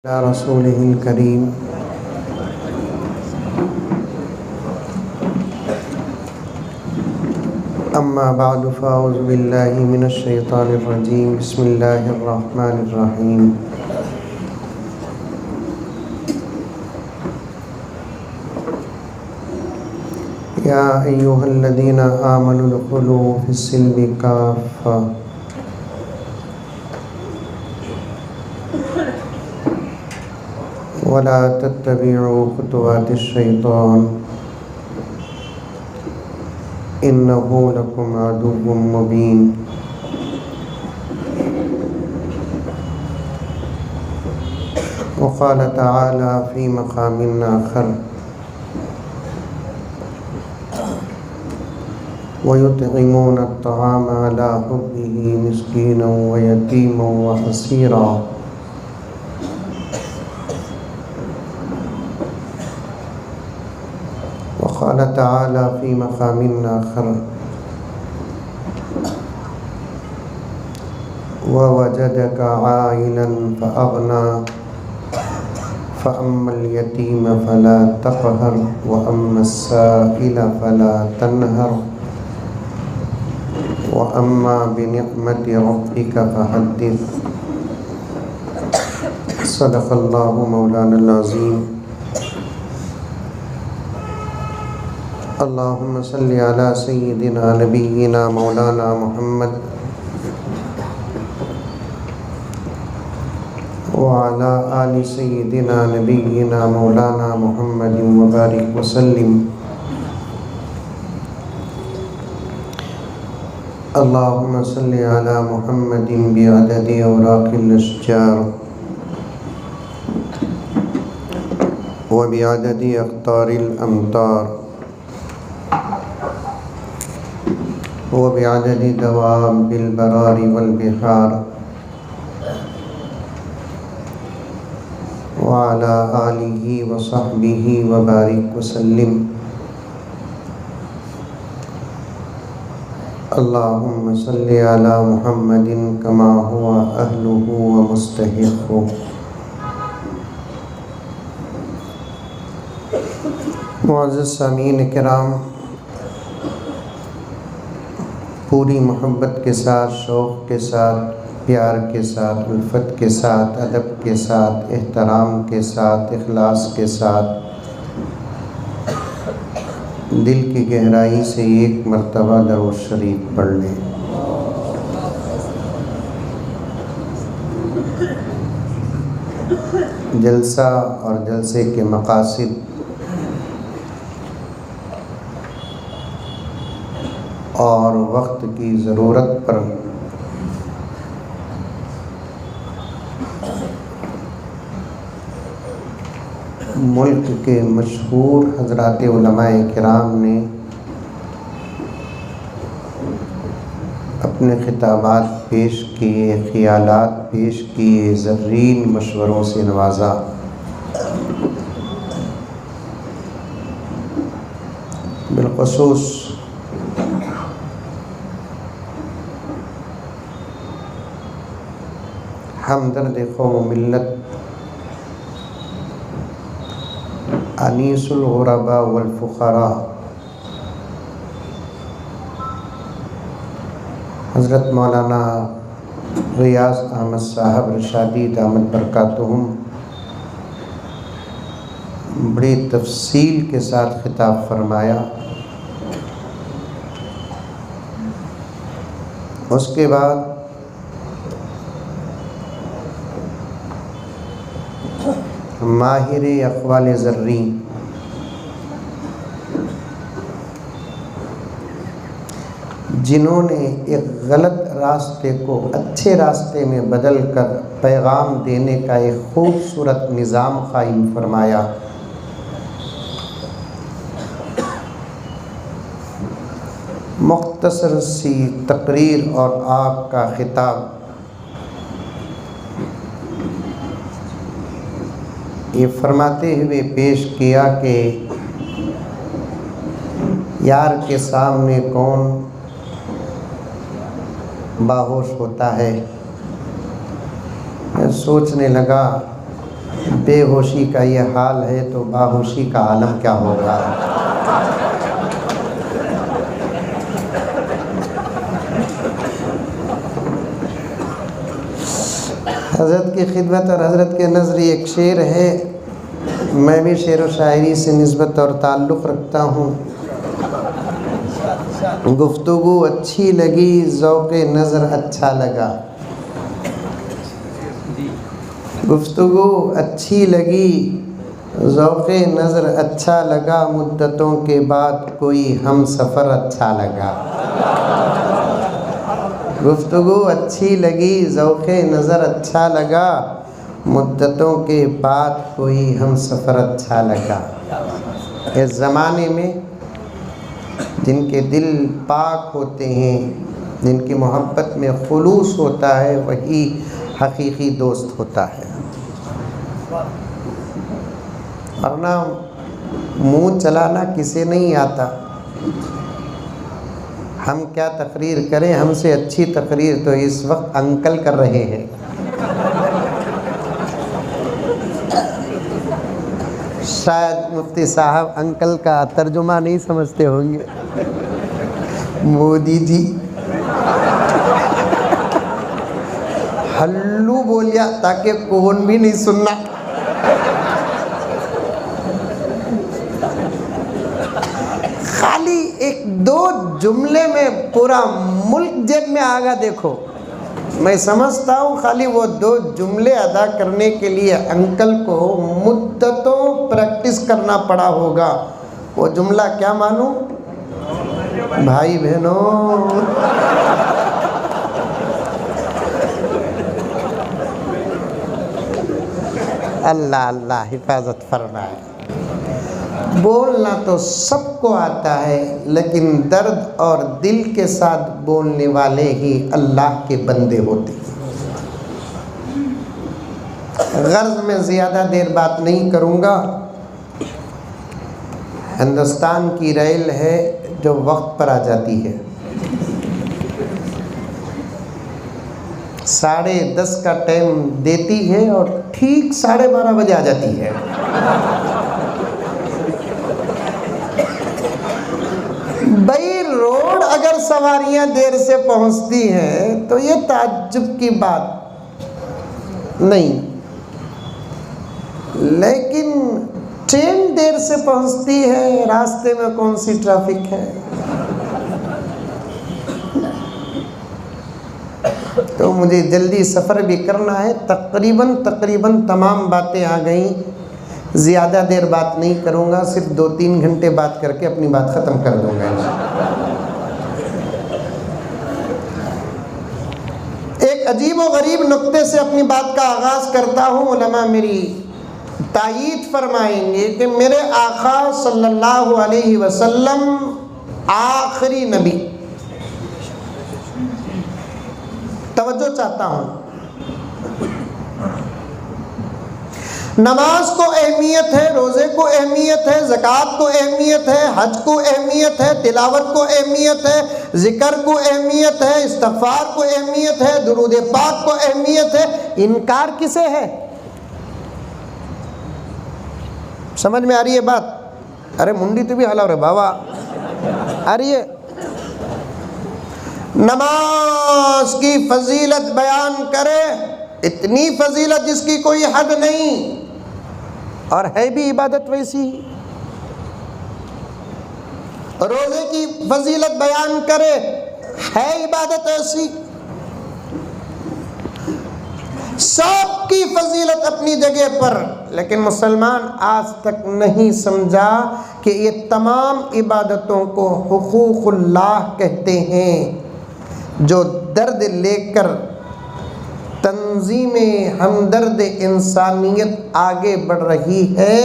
अला रसूलिहिल करीम। अम्मा बअदु फ़अऊज़ु बिल्लाहि मिनश शैतानिर रजीम। बिस्मिल्लाहिर रहमानिर रहीम। या अय्युहल्लज़ीना आमनु उदख़ुलू फ़िस्सिल्मि काफ़्फ़ा वला तत्तबिउ खुतुवातिश शैतान इन्नहु लकुम अदुव्वुम मुबीन। वक़ाल तआला फ़ी मक़ामिन आख़र वयुत्इमून अत्तआम अला हुब्बिही मिस्कीनन व यतीमन व असीरा। वक़ाल तआला फ़ी मक़ामिन आख़र ववजदक आइलन फ़अग़ना फ़अम्मल यतीम फ़ला तक़हर वअम्मस्साइल फ़ला तन्हर वअम्मा बिनिअमति रब्बिक फ़हद्दिस। सदक़ल्लाहु मौलानल अज़ीम। अल्लाहुम्मा सल्लि अला सय्यिदिना नबिय्यिना मौलाना मुहम्मद व अला आलि सय्यिदिना नबिय्यिना मौलाना मुहम्मदिन व बारिक व सल्लिम। अल्लाहुम्मा सल्लि अला मुहम्मदिन बिअददि औराक़िल अश्जार व बिअददि अक़तारिल अमतार व बिअददि दवाबिल बरारि वल बिहार व अला आलिहि व सहबिहि व बारिक व सल्लिम। अल्लाहुम्मा सल्लि अला मुहम्मदिन कमा हुवा अहलुहु व मुस्तहिक़्क़ुहु। मुअज़्ज़ज़ सामीन किराम, पूरी मोहब्बत के साथ, शौक़ के साथ, प्यार के साथ, उल्फत के साथ, अदब के साथ, एहतराम के साथ, इखलास के साथ दिल की गहराई से एक मरतबा दरूद शरीफ पढ़ लें। जलसा और जलसे के मक़ासिद और वक्त की ज़रूरत पर मुल्क के मशहूर हज़रात उलमाए किराम ने अपने खिताबात पेश किए, ख़यालात पेश किए, ज़र्रीन मशवरों से नवाजा। बिलख़ुसूस हमदर्द क़ौम मिल्लत अनीसुल ग़ुरबा वल फ़ुक़रा हज़रत मौलाना ग़ियास अहमद साहब रशादी दामत बरकातुहुम बड़ी तफ़सील के साथ खिताब फरमाया। उसके बाद माहिर अक़वाल ज़र्री जिन्होंने एक गलत रास्ते को अच्छे रास्ते में बदल कर पैगाम देने का एक खूबसूरत निज़ाम कायम फरमाया। मुख्तसर सी तकरीर और आपका खिताब ये फरमाते हुए पेश किया कि यार के सामने कौन बाहोश होता है। मैं सोचने लगा बेहोशी का ये हाल है तो बाहोशी का आलम क्या होगा। हज़रत की खिदमत और हज़रत के नज़री एक शेर है, मैं भी शेर व शायरी से निस्बत और ताल्लुक़ रखता हूँ। गुफ्तगू अच्छी लगी, ज़ौक़े नज़र अच्छा लगा। गुफ्तगू अच्छी लगी, ज़ौक़े नज़र अच्छा लगा, मुद्दतों के बाद कोई हम सफ़र अच्छा लगा। गुफ्तगू अच्छी लगी, ज़ौक़े नज़र अच्छा लगा, मुद्दतों के बाद कोई हम सफ़र अच्छा लगा। इस ज़माने में जिनके दिल पाक होते हैं, जिनकी मोहब्बत में खुलूस होता है, वही हकीकी दोस्त होता है। वरना मुँह चलाना किसे नहीं आता। हम क्या तकरीर करें, हमसे अच्छी तकरीर तो इस वक्त अंकल कर रहे हैं। शायद मुफ्ती साहब अंकल का तर्जुमा नहीं समझते होंगे। मोदी जी हल्लू बोलिया ताकि कौन भी नहीं सुनना। खाली एक दो जुमले में पूरा मुल्क जेब में आगा। देखो, मैं समझता हूँ खाली वो दो जुमले अदा करने के लिए अंकल को मुद्दतों प्रैक्टिस करना पड़ा होगा। वो जुमला क्या मानूं? भाई बहनों, अल्लाह अल्लाह हिफाजत फरमाए। बोलना तो सबको आता है, लेकिन दर्द और दिल के साथ बोलने वाले ही अल्लाह के बंदे होते हैं। गर्ज में ज़्यादा देर बात नहीं करूँगा। हिंदुस्तान की रेल है जो वक्त पर आ जाती है। 10:30 का टाइम देती है और ठीक 12:30 बजे आ जाती है। भाई, रोड अगर सवारियां देर से पहुंचती हैं तो ये ताज्जुब की बात नहीं, लेकिन ट्रेन देर से पहुंचती है, रास्ते में कौन सी ट्रैफिक है। तो मुझे जल्दी सफ़र भी करना है। तकरीबन तमाम बातें आ गई। ज़्यादा देर बात नहीं करूँगा, सिर्फ 2-3 घंटे बात करके अपनी बात ख़त्म कर दूँगा। एक अजीब व गरीब नुक्ते से अपनी बात का आगाज़ करता हूँ। उलमा मेरी तायीद फरमाएंगे कि मेरे आका सल्लल्लाहु अलैहि वसल्लम आखिरी नबी। तवज्जो चाहता हूँ। नमाज को अहमियत है, रोज़े को अहमियत है, ज़कात को अहमियत है, हज को अहमियत है, तिलावत को अहमियत है, ज़िक्र को अहमियत है, इस्तिग़फ़ार को अहमियत है, दुरूद पाक को अहमियत है। इनकार किसे है? समझ में आ रही है बात? अरे मुंडी तो भी हला रे बाबा। आ रही है? नमाज की फजीलत बयान करे, इतनी फजीलत जिसकी कोई हद नहीं, और है भी इबादत वैसी। रोज़े की फजीलत बयान करे, है इबादत ऐसी। सबकी फजीलत अपनी जगह पर, लेकिन मुसलमान आज तक नहीं समझा कि ये तमाम इबादतों को हुकूकुल्लाह कहते हैं। जो दर्द लेकर तंजीम हमदर्द इंसानियत आगे बढ़ रही है,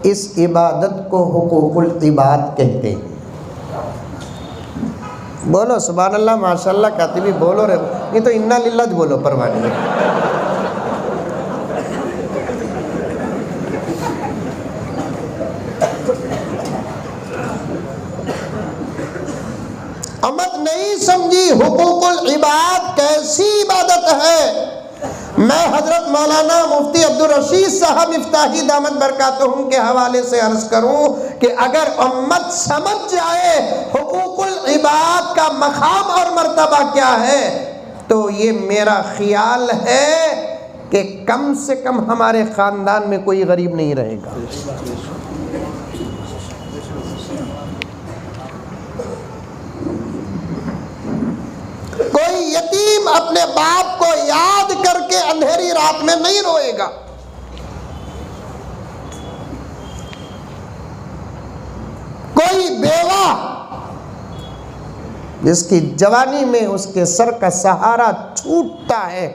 इस इबादत को हुकूकुल इबाद कहते हैं। बोलो सुभान अल्लाह, माशाअल्लाह, कातिबी बोलो रे। नहीं तो इन्ना लिल्लाह बोलो, परवाह नहीं। अमद नहीं समझी हुकूकुल इबाद कैसी इबादत है। मैं हजरत मौलाना मुफ्ती अब्दुल रशीद साहब इफ्ताही दामत बरकातुहुम के हवाले से अर्ज करूं कि अगर उम्मत समझ जाए हुकूकुल इबाद का मकाम और मर्तबा क्या है, तो ये मेरा ख्याल है कि कम से कम हमारे ख़ानदान में कोई गरीब नहीं रहेगा। कोई यतीम अपने बाप को याद करके अंधेरी रात में नहीं रोएगा। कोई बेवा जिसकी जवानी में उसके सर का सहारा छूटता है,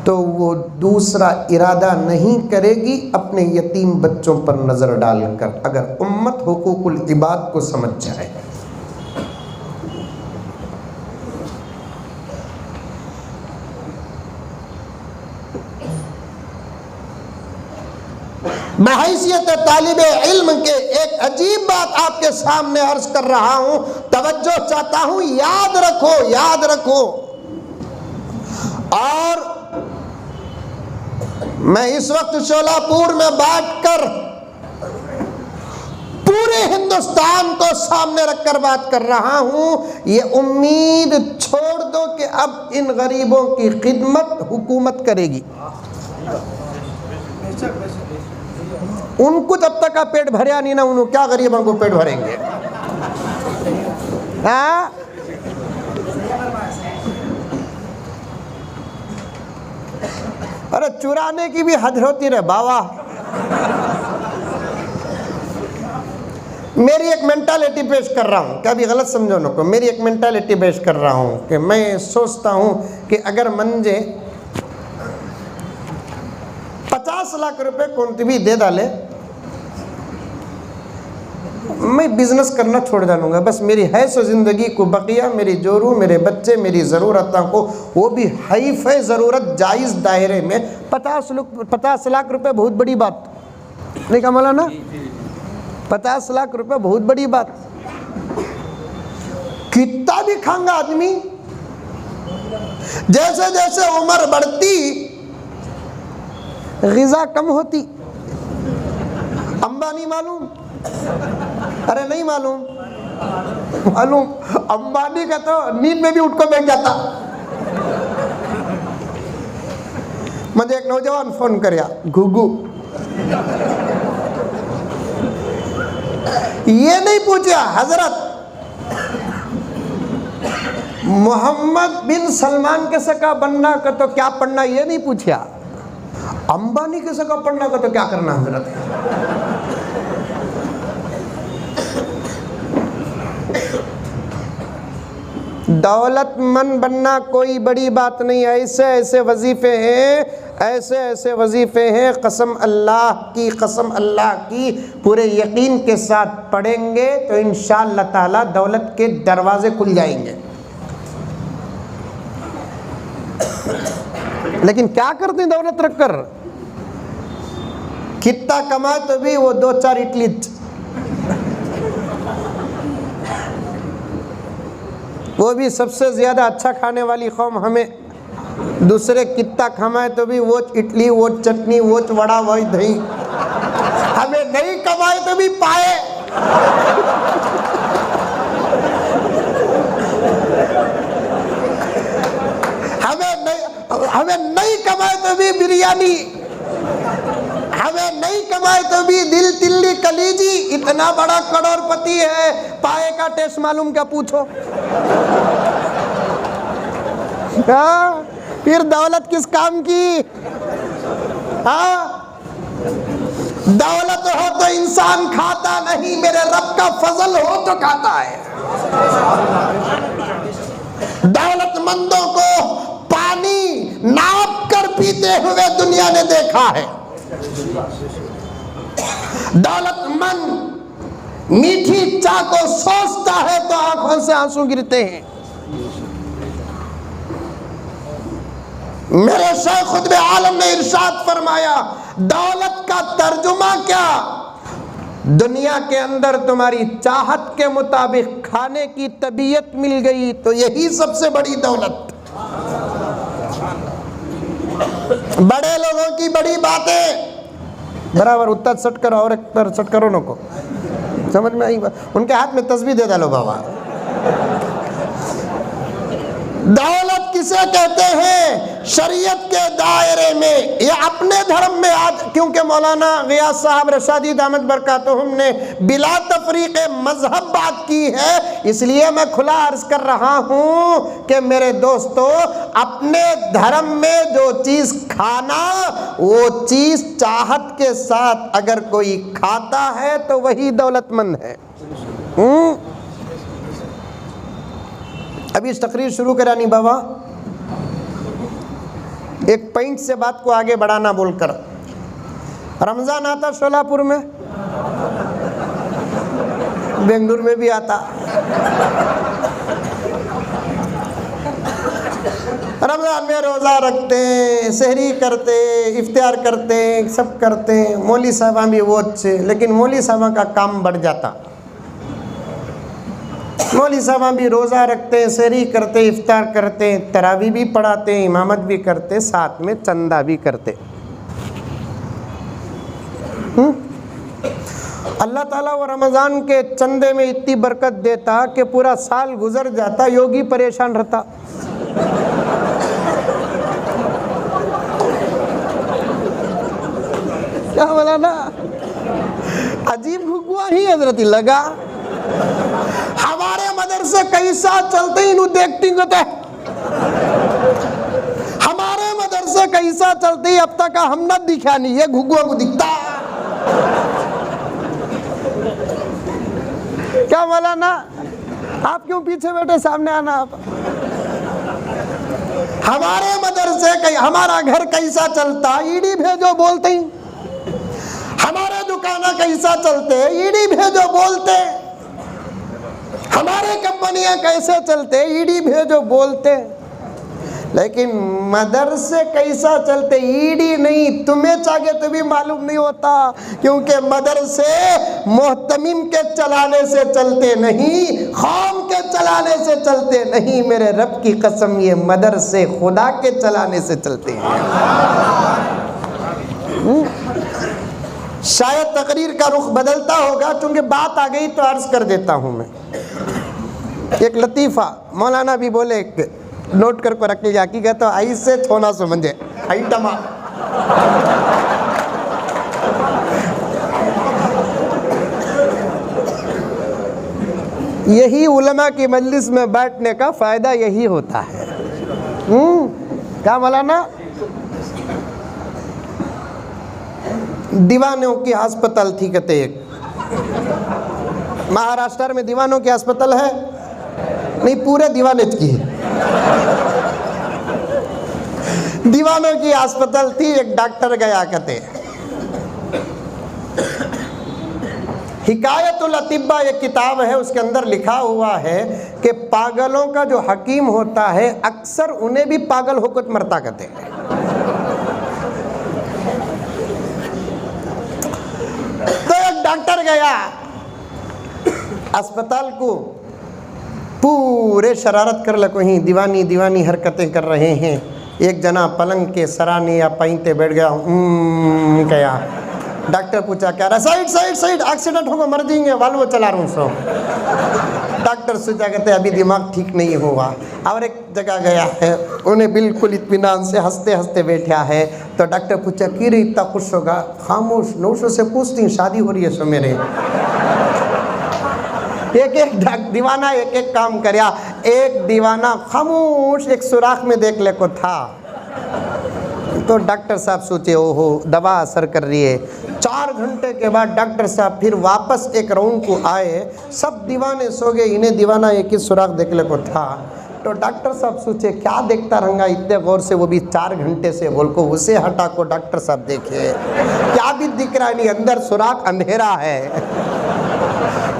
तो वो दूसरा इरादा नहीं करेगी अपने यतीम बच्चों पर नज़र डालकर, अगर उम्मत हुकूकुल इबाद को समझ जाए। बहैसियत तालिब इल्म के एक अजीब बात आपके सामने अर्ज कर रहा हूं, तवज्जो चाहता हूं, याद रखो, याद रखो। और मैं इस वक्त शोलापुर में बैठकर पूरे हिंदुस्तान को सामने रखकर बात कर रहा हूं, ये उम्मीद छोड़ दो कि अब इन गरीबों की खिदमत हुकूमत करेगी। उनको जब तक का पेट भरिया नहीं ना, उन्होंने क्या गरीबों को पेट भरेंगे? हाँ, अरे चुराने की भी हद होती रहे बाबा। मेरी एक मेंटालिटी पेश कर रहा हूँ, क्या भी गलत समझो न को, मेरी एक मेंटालिटी पेश कर रहा हूँ कि मैं सोचता हूँ कि अगर मंजे 50 लाख रुपए कौन भी दे डाले, मैं बिजनेस करना छोड़ डालूंगा। बस मेरी है सो ज़िंदगी को बकिया, मेरी जोरू, मेरे बच्चे, मेरी ज़रूरतों को, वो भी हाई-फाई ज़रूरत जायज़ दायरे में। 50 लाख रुपए बहुत बड़ी बात नहीं कहा मौलाना? 50 लाख रुपए बहुत बड़ी बात। कितना भी खाएंगा आदमी। जैसे जैसे उम्र बढ़ती ग़िज़ा कम होती। अंबानी मालूम? अरे नहीं मालूम? मालूम। अंबानी का तो नींद में भी उठ को बैठ जाता। मुझे एक नौजवान फोन करया, घुघू, ये नहीं पूछा हजरत मोहम्मद बिन सलमान के सका बनना का तो क्या पढ़ना, ये नहीं पूछा। अंबानी के सका पढ़ना का तो क्या करना हजरत? दौलतमंद बनना कोई बड़ी बात नहीं। ऐसे ऐसे वजीफे हैं, ऐसे ऐसे वजीफे हैं, कसम अल्लाह की पूरे यकीन के साथ पढ़ेंगे तो इंशाअल्लाह ताला दौलत के दरवाजे खुल जाएंगे। लेकिन क्या करते हैं दौलत रखकर? कितना कमाए तो भी वो 2-4 इडली, वो भी सबसे ज़्यादा अच्छा खाने वाली कौम हमें। दूसरे कितना कमाए तो भी वो इडली, वो चटनी, वो वड़ा, वो दही। हमें नहीं कमाए तो भी पाए। हमें नहीं कमाए तो भी बिरयानी, हमें नहीं कमाए तो भी दिल तिल्ली कलीजी। इतना बड़ा करोड़पति है, पाए का टेस्ट मालूम क्या पूछो? हाँ, फिर दौलत किस काम की? हाँ, दौलत हो तो इंसान खाता नहीं, मेरे रब का फजल हो तो खाता है। दौलतमंदों को पानी नाप कर पीते हुए दुनिया ने देखा है। दौलतमंद मीठी चाय को सोचता है तो आंखों से आंसू गिरते हैं। मेरे शेख खुतबे आलम ने इरशाद फरमाया, दौलत का तर्जुमा क्या? दुनिया के अंदर तुम्हारी चाहत के मुताबिक खाने की तबीयत मिल गई तो यही सबसे बड़ी दौलत। बड़े लोगों की बड़ी बातें बराबर उत्तर सट करो और एक पर सट करो नको, समझ में आई बात? उनके हाथ में तस्बीह दे डालो बाबा। दौलत किसे कहते हैं? शरीयत के दायरे में, ये अपने धर्म में आज, क्योंकि मौलाना गियास साहब रशादी दामद बरकातुहुम ने बिला तफरीक मजहब बात की है, इसलिए मैं खुला अर्ज कर रहा हूं कि मेरे दोस्तों, अपने धर्म में जो चीज खाना, वो चीज चाहत के साथ अगर कोई खाता है तो वही दौलतमंद है। अभी तकरीर शुरू करानी बाबा, एक पॉइंट से बात को आगे बढ़ाना बोलकर। रमजान आता शोलापुर में, बेंगलुरु में भी आता। रमजान में रोज़ा रखते हैं, सहरी करते, इफ्तार करते, सब करते। मौली साहबा भी वो अच्छे, लेकिन मौली साहबा का काम बढ़ जाता। मौली साहबा भी रोज़ा रखते, सहरी करते, इफ्तार करते, तरावी भी पढ़ाते, इमामत भी करते, साथ में चंदा भी करते। अल्लाह ताला वो रमज़ान के चंदे में इतनी बरकत देता कि पूरा साल गुजर जाता, योगी परेशान रहता। क्या बोला ना, अजीब हुआ ही हजरत लगा। हमारे मदरसे कैसा चलते इन्हू देखती होते, हमारे मदरसे कैसा चलते अब तक हम न दिखा नहीं है, घुगुआ को दिखता। क्या बोला ना, आप क्यों पीछे बैठे, सामने आना आप। हमारे मदरसे हमारा घर कैसा चलता, ईडी भेजो बोलते ही। हमारे दुकाना कैसा चलते, ईडी भेजो बोलते। हमारे कंपनियां कैसे चलते, ईडी भेजो बोलते। लेकिन मदरसे कैसा चलते, ईडी नहीं, तुम्हें चाहे तो भी मालूम नहीं होता, क्योंकि मदरसे मोहतमिम के चलाने से चलते नहीं, खाम के चलाने से चलते नहीं। मेरे रब की कसम, ये मदरसे खुदा के चलाने से चलते हैं। शायद तकरीर का रुख बदलता होगा, क्योंकि बात आ गई तो अर्ज कर देता हूं मैं। एक लतीफ़ा मौलाना भी बोले, नोट कर रख लिया कि कहता आई से थोना समझे आइटमा। यही उलमा की मजलिस में बैठने का फ़ायदा यही होता है। क्या मौलाना, दीवानों की अस्पताल थी कहते, एक महाराष्ट्र में दीवानों की अस्पताल है, नहीं पूरे दीवाने की है। दीवानों की अस्पताल थी, एक डॉक्टर गया कहते, हिकायतुल अतिब्बा एक किताब है, उसके अंदर लिखा हुआ है कि पागलों का जो हकीम होता है अक्सर उन्हें भी पागल होकर मरता कहते हैं। तो एक डॉक्टर गया अस्पताल को, पूरे शरारत कर लको ही, दीवानी दीवानी हरकतें कर रहे हैं। एक जना पलंग के सराने या पैंते बैठ गया, क्या। डॉक्टर पूछा क्या रहा, साइड साइड साइड, एक्सीडेंट होगा, मर जाएंगे, वाल्वो चला रहा हूँ सो। डॉक्टर सोचा कहते अभी दिमाग ठीक नहीं हुआ। और एक जगह गया है, उन्हें बिल्कुल इत्मीनान से हंसते हंसते बैठा है। तो डॉक्टर पूछा कि रे इतना खुश होगा, खामोश, नौशों से पूछती शादी हो रही है सो मेरे। एक एक दीवाना एक एक काम करया, एक दीवाना खामोश एक सुराख में देख ले को था। तो डॉक्टर साहब सोचे ओहो दवा असर कर रही है। 4 घंटे के बाद डॉक्टर साहब फिर वापस एक राउंड को आए, सब दीवाने सो गए, इन्हें दीवाना एक ही सुराख देखने को था। तो डॉक्टर साहब सोचे क्या देखता रहूँगा इतने गौर से, वो भी 4 घंटे से, बोल को उसे हटा को डॉक्टर साहब देखे क्या भी दिख रहा है, नहीं अंदर सुराख अंधेरा है।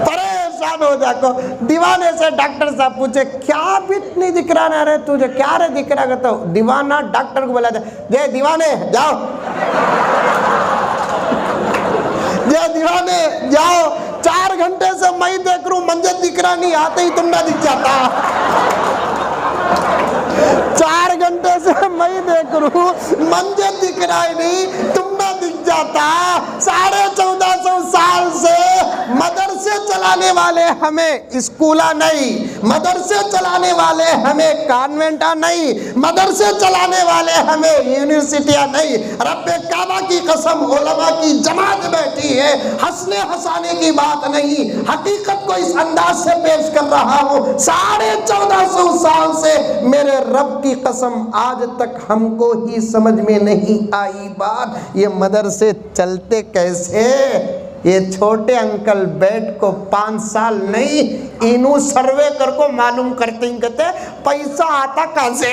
परेशान हो जाको दीवाने से डॉक्टर साहब पूछे क्या भी नहीं दिख रहा ना रे तुझे, क्या रे दिख रहा, तो दीवाना डॉक्टर को बोला जाए दीवाने जाओ ये दीवाने जाओ, 4 घंटे से मैं देख रू, मंजर दिख रहा नहीं, आते ही तुम ना दिख जाता। 4 घंटे से मैं देख रू, मंजर दिख रहा ही नहीं, तुम ना दिख जाता। 1450 साल से मदरसे चलाने वाले हमें स्कूला नहीं, मदरसे चलाने वाले हमें कॉन्वेंटा नहीं, मदरसे चलाने वाले हमें यूनिवर्सिटियां नहीं। रब्बे काबा की कसम, उलमा की जमात बैठी है, हंसने हंसाने की बात नहीं, हकीकत को इस अंदाज से पेश कर रहा हूँ। 1450 साल से मेरे रब की कसम आज तक हमको ही समझ में नहीं आई बात, ये मदरसे चलते कैसे। ये छोटे अंकल बैठ को 5 साल नहीं, इनू सर्वे कर को मालूम करते ही कहते पैसा आता कहां से।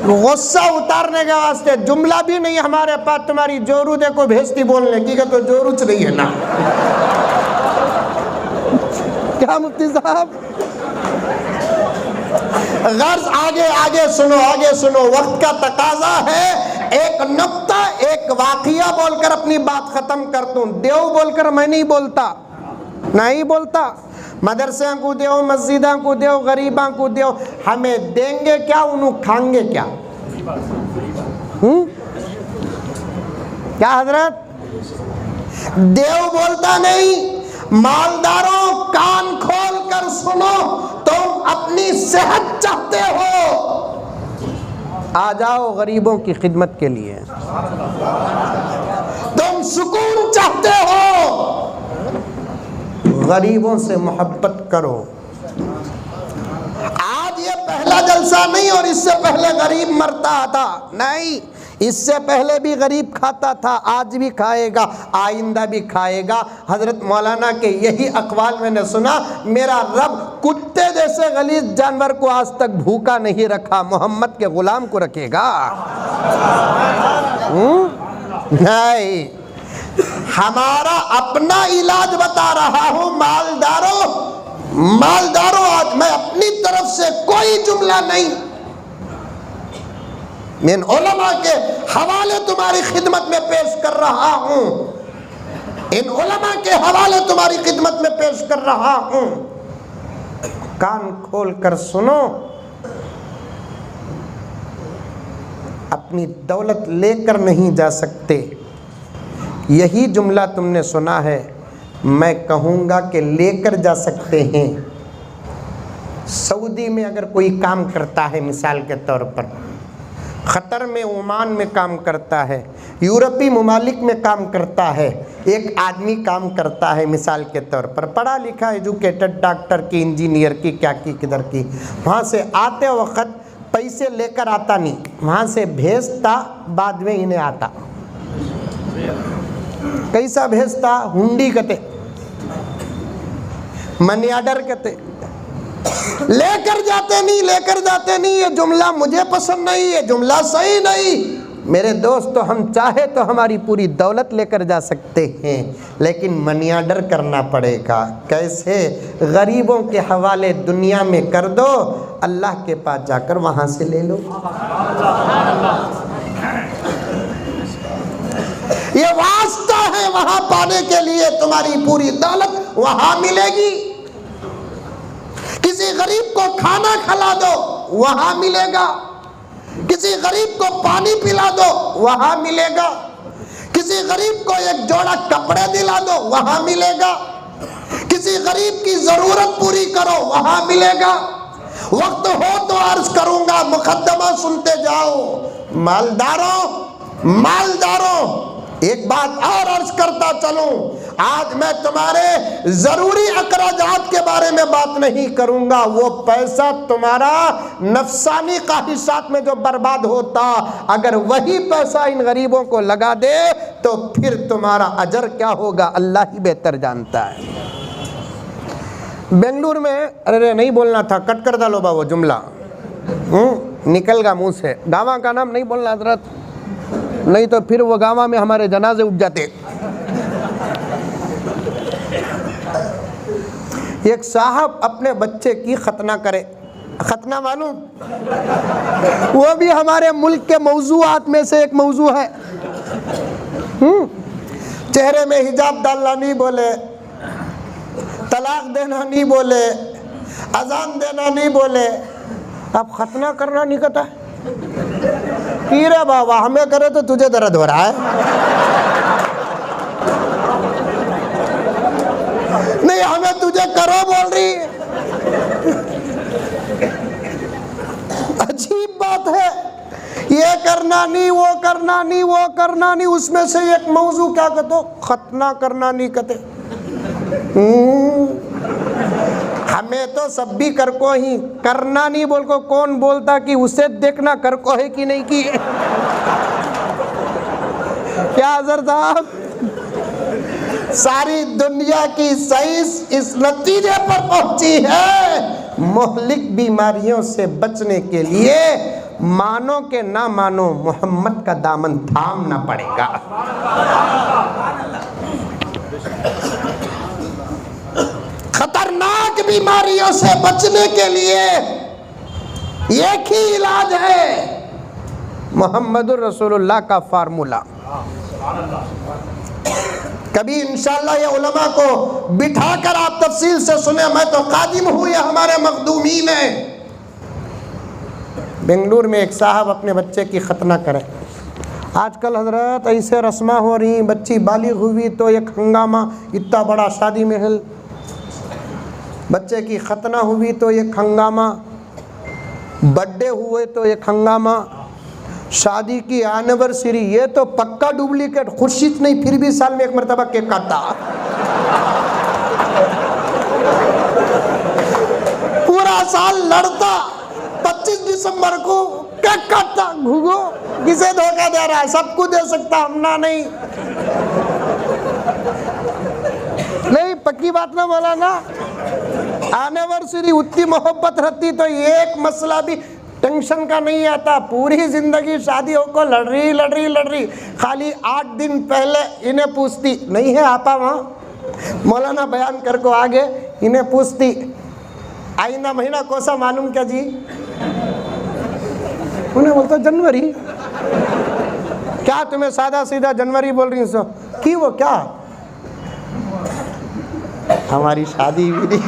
गुस्सा उतारने के वास्ते जुमला भी नहीं हमारे पास, तुम्हारी जोरू देखो भेजती बोलने की, तो जोरू च रही है ना। क्या मुफ्ती साहब, गर्ज आगे सुनो, वक्त का तकाजा है। एक नुक्ता, एक वाकया बोलकर अपनी बात खत्म कर दूं। देव बोलकर मैं नहीं बोलता। मदरसे को देव, मस्जिदा को देव, गरीबा को देव, हमें देंगे क्या, उन्हें खाएंगे क्या? क्या हजरत? देव बोलता नहीं। मालदारों कान खोल कर सुनो, तुम अपनी सेहत चाहते हो, आ जाओ गरीबों की खिदमत के लिए। तुम सुकून चाहते हो, गरीबों से मोहब्बत करो। आज ये पहला जलसा नहीं, और इससे पहले गरीब मरता था नहीं, इससे पहले भी गरीब खाता था, आज भी खाएगा, आइंदा भी खाएगा। हजरत मौलाना के यही अकवाल मैंने सुना, मेरा रब कुत्ते जैसे गलीज जानवर को आज तक भूखा नहीं रखा, मोहम्मद के गुलाम को रखेगा? नहीं, हमारा अपना इलाज बता रहा हूं। मालदारों आज मैं अपनी तरफ से कोई जुमला नहीं, मैं उलमा के हवाले तुम्हारी खिदमत में पेश कर रहा हूं, इन उलमा के हवाले तुम्हारी खिदमत में पेश कर रहा हूं। कान खोल कर सुनो, अपनी दौलत लेकर नहीं जा सकते, यही जुमला तुमने सुना है, मैं कहूँगा कि लेकर जा सकते हैं। सऊदी में अगर कोई काम करता है, मिसाल के तौर पर क़तर में, ओमान में काम करता है, यूरोपीय ममालिक में काम करता है, एक आदमी काम करता है मिसाल के तौर पर, पढ़ा लिखा एजुकेटेड, डॉक्टर की, इंजीनियर की, क्या की, किधर की, वहाँ से आते वक्त पैसे लेकर आता नहीं, वहाँ से भेजता, बाद में इन्हें आता। कैसा भेजता? हुंडी कहते, मनी ऑर्डर कहते। लेकर जाते नहीं, ये जुमला मुझे पसंद नहीं, ये जुमला सही नहीं। मेरे दोस्त, तो हम चाहे तो हमारी पूरी दौलत लेकर जा सकते हैं, लेकिन मनी ऑर्डर करना पड़ेगा। कैसे? गरीबों के हवाले दुनिया में कर दो, अल्लाह के पास जाकर वहां से ले लो। ये वास्ता है, वहां पाने के लिए तुम्हारी पूरी दौलत वहां मिलेगी। किसी गरीब को खाना खिला दो, वहां मिलेगा। किसी गरीब को पानी पिला दो, वहां मिलेगा। किसी गरीब को एक जोड़ा कपड़े दिला दो, वहां मिलेगा। किसी गरीब की जरूरत पूरी करो, वहां मिलेगा। वक्त हो तो अर्ज करूंगा, मुकद्दमा सुनते जाओ। मालदारों, एक बात और अर्ज करता चलूं, आज मैं तुम्हारे जरूरी अखराजात के बारे में बात नहीं करूंगा। वो पैसा तुम्हारा नफसानी ख्वाहिशात में जो बर्बाद होता, अगर वही पैसा इन गरीबों को लगा दे तो फिर तुम्हारा अजर क्या होगा, अल्लाह ही बेहतर जानता है। बेंगलुरु में, अरे नहीं बोलना था, कट कर डालो बाबू जुमला, निकल गा मुंह से। गाँव का नाम नहीं बोलना हजरत, नहीं तो फिर वो गाँव में हमारे जनाजे उठ जाते। एक साहब अपने बच्चे की खतना करे, खतना मालूम, वो भी हमारे मुल्क के मौजूआत में से एक मौजू है। चेहरे में हिजाब डालना नहीं बोले, तलाक देना नहीं बोले, अजान देना नहीं बोले, अब खतना करना नहीं कहता है। रे बाबा, हमें करे तो तुझे दर्द हो रहा है। नहीं, हमें तुझे करो बोल रही। अजीब बात है, ये करना नहीं, वो करना नहीं, वो करना नहीं, उसमें से एक मौजू क्या कहते हो, खतना करना नहीं कहते। हमें तो सब भी कर को ही, करना नहीं बोल को कौन बोलता कि उसे देखना कर को है कि नहीं की। क्या हज़र साहब, सारी दुनिया की साइंस इस नतीजे पर पहुंची है, मोहलिक बीमारियों से बचने के लिए मानो के ना मानो मोहम्मद का दामन थामना पड़ेगा। खतरनाक बीमारियों से बचने के लिए एक ही इलाज है, मोहम्मदुर रसूलुल्लाह का फार्मूला। कभी इंशाअल्लाह ये उलमा को बिठाकर आप तफसील से सुने। मैं तो कादिम हूँ, ये हमारे मखदूमीन हैं। बेंगलुरु में एक साहब अपने बच्चे की खतना करें। आजकल हजरत ऐसे रस्मा हो रही, बच्ची बालिग हुई तो एक हंगामा, इतना बड़ा शादी महल, बच्चे की खतना हुई तो एक हंगामा, बर्थडे हुए तो एक हंगामा, शादी की एनिवर्सरी, ये तो पक्का डुप्लीकेट। खुर्शीद नहीं, फिर भी साल में एक मरतबा केक काटता, पूरा साल लड़ता, 25 दिसंबर को केक काटता। घुगो किसे धोखा दे रहा है, सबको दे सकता, हमना नहीं। नहीं, पक्की बात ना बोला ना। एनिवर्सरी उतनी मोहब्बत रहती तो एक मसला भी टेंशन का नहीं आता। पूरी जिंदगी शादियों को लड़ रही, खाली 8 दिन पहले इन्हें पूछती, नहीं है आपा वहाँ, मौलाना बयान कर को आगे, इन्हें पूछती आइंदा महीना कौन सा मालूम क्या जी, उन्हें बोलता जनवरी। क्या तुम्हें सादा सीधा जनवरी बोल रही हो कि वो क्या, हमारी शादी भी नहीं।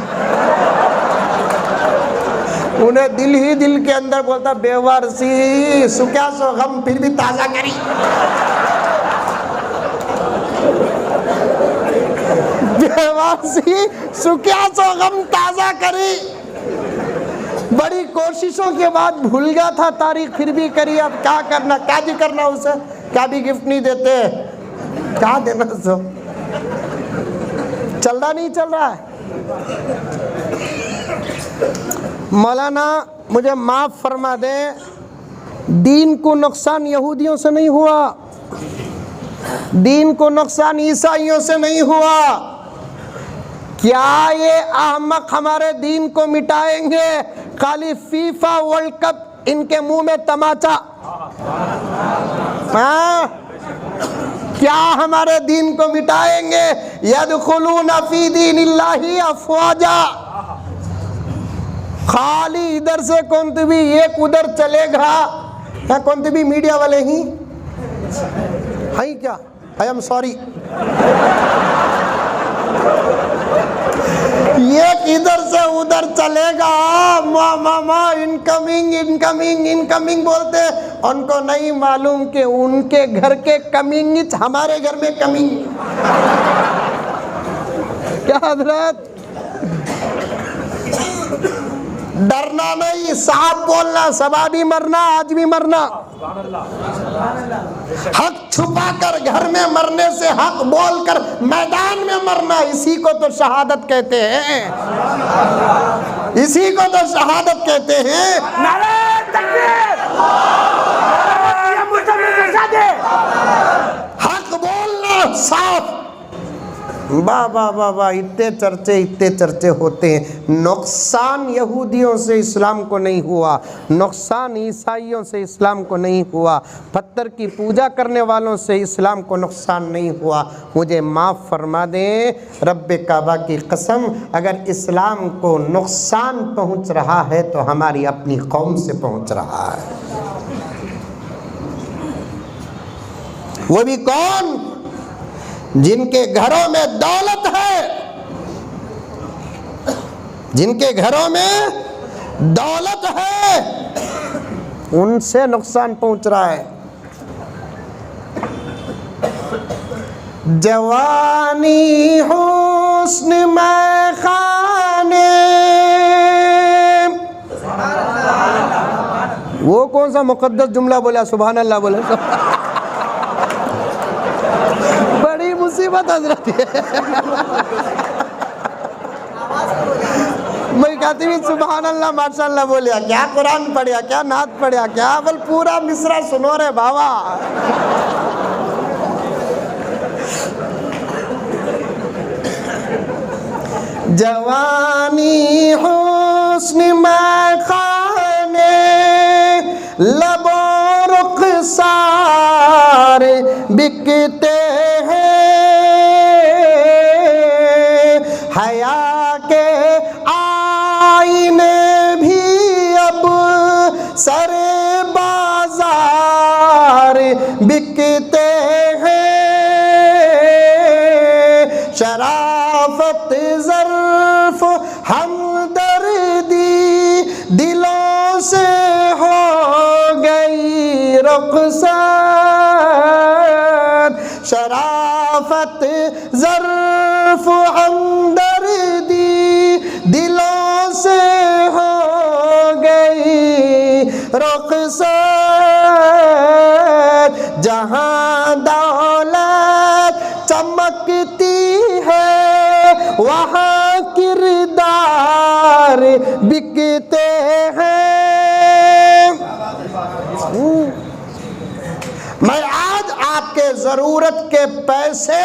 उन्हें दिल ही दिल के अंदर बोलता बेवारसी सुक्या सो गम फिर भी ताजा करी। बेवारसी सुक्या सो गम ताजा करी। बड़ी कोशिशों के बाद भूल गया था तारीख, फिर भी करी। अब क्या करना, क्या जी करना, उसे क्या भी गिफ्ट नहीं देते, क्या देना। सो चल रहा नहीं चल रहा है। मौलाना मुझे माफ़ फरमा दें, दीन को नुकसान यहूदियों से नहीं हुआ, दीन को नुकसान ईसाइयों से नहीं हुआ। क्या ये अहमक हमारे दीन को मिटाएंगे? खाली फीफा वर्ल्ड कप इनके मुंह में तमाचा। हाँ, क्या हमारे दीन को मिटाएंगे? यदखुलूना फी दीनिल्लाहि अफ़वाजा। खाली इधर से कौन भी एक उधर चलेगा। क्या कौन भी मीडिया वाले ही हैं क्या? आई एम सॉरी, एक इधर से उधर चलेगा। मामा इनकमिंग इनकमिंग इनकमिंग बोलते, उनको नहीं मालूम कि उनके घर के कमिंग हमारे घर में कमिंग। क्या हजरत, डरना नहीं, साफ बोलना, सबा भी मरना, आज भी मरना। हक छुपाकर घर में मरने से हक बोलकर मैदान में मरना, इसी को तो शहादत कहते हैं, इसी को तो शहादत कहते हैं। नारे तकबीर, हक बोलना साफ, वाह वाह वाह वाह, इतने चर्चे होते हैं। नुकसान यहूदियों से इस्लाम को नहीं हुआ, नुकसान ईसाइयों से इस्लाम को नहीं हुआ, पत्थर की पूजा करने वालों से इस्लाम को नुकसान नहीं हुआ। मुझे माफ़ फरमा दें, रब्बे काबा की कसम, अगर इस्लाम को नुकसान पहुंच रहा है तो हमारी अपनी कौम से पहुंच रहा है। वो भी कौन? जिनके घरों में दौलत है, जिनके घरों में दौलत है, उनसे नुकसान पहुंच रहा है। जवानी हुस्न में खाने, वो कौन सा मुकद्दस जुमला बोला? सुभान अल्लाह बोला। बड़ी मुसीबत हजरत है। मैं कहती हूँ सुभान अल्लाह माशाअल्लाह बोलिया, क्या कुरान पढ़िया, क्या नात पढ़िया, क्या बल पूरा मिसरा सुनो रे बाबा। जवानी हुस्न में खाने, लबो रुखसार बिकते हैं, हया के आईने भी अब सरे बाजार बिकते हैं, शराफत ज़र्फ़ हमदर्दी दिलों से हो गई रुखसात, शराफत ज़र्फ़ हमदर्दी दिलों से हो गई रुखसात, जहाँ दौलत चमकती है वहाँ किरदार बिकते हैं। मैं आज आपके ज़रूरत के पैसे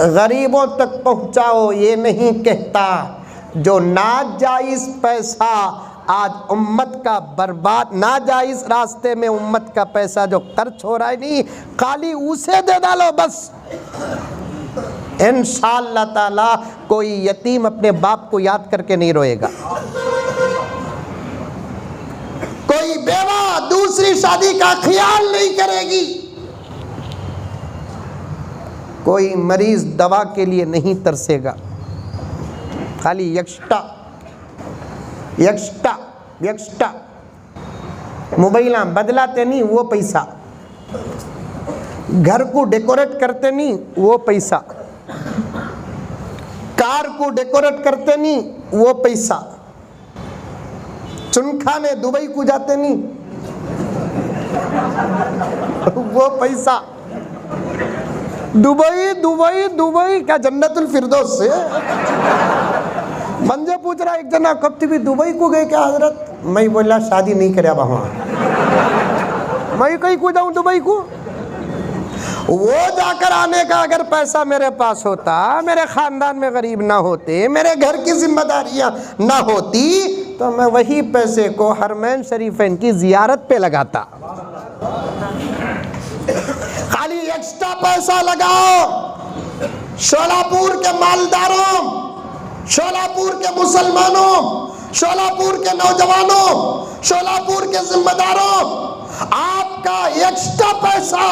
गरीबों तक पहुँचाओ ये नहीं कहता। जो नाजायज़ पैसा आज उम्मत का बर्बाद, नाजायज़ रास्ते में उम्मत का पैसा जो खर्च हो रहा है, नहीं खाली उसे दे डालो बस। इंशाअल्लाह ताला कोई यतीम अपने बाप को याद करके नहीं रोएगा, कोई बेवा दूसरी शादी का ख्याल नहीं करेगी, कोई मरीज दवा के लिए नहीं तरसेगा। खाली यक्ष्टा यक्ष्टा यक्ष्टा मोबाइल बदलाते नहीं वो पैसा, घर को डेकोरेट करते नहीं वो पैसा, कार को डेकोरेट करते नहीं वो पैसा, चुनखाने दुबई को जाते नहीं वो पैसा। दुबई दुबई दुबई क्या जन्नतुल फिरदौस से? मंजे पूछ रहा एक जना, कब भी दुबई को गए क्या हजरत? मैं बोला शादी नहीं करे वहाँ, मैं कहीं को जाऊँ दुबई को? वो जाकर आने का अगर पैसा मेरे पास होता, मेरे ख़ानदान में गरीब ना होते, मेरे घर की जिम्मेदारियां ना होती, तो मैं वही पैसे को हरमैन शरीफैन की ज़ियारत पे लगाता। खाली एक्स्ट्रा पैसा लगाओ शोलापुर के मालदारों, शोलापुर के मुसलमानों, शोलापुर के नौजवानों, शोलापुर के जिम्मेदारों, आपका एक्स्ट्रा पैसा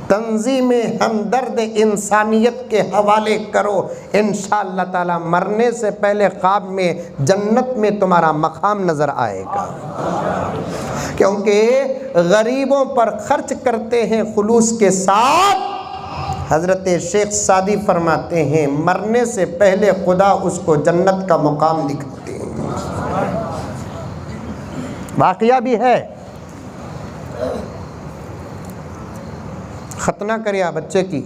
तंजीम हमदर्द इंसानियत के हवाले करो। इंशाअल्लाह ताला मरने से पहले ख्वाब में जन्नत में तुम्हारा मकाम नज़र आएगा, क्योंकि गरीबों पर खर्च करते हैं खुलूस के साथ। हज़रत शेख सादी फरमाते हैं मरने से पहले खुदा उसको जन्नत का मुकाम दिखाते हैं। वाक़या भी है। खतना करिया बच्चे की,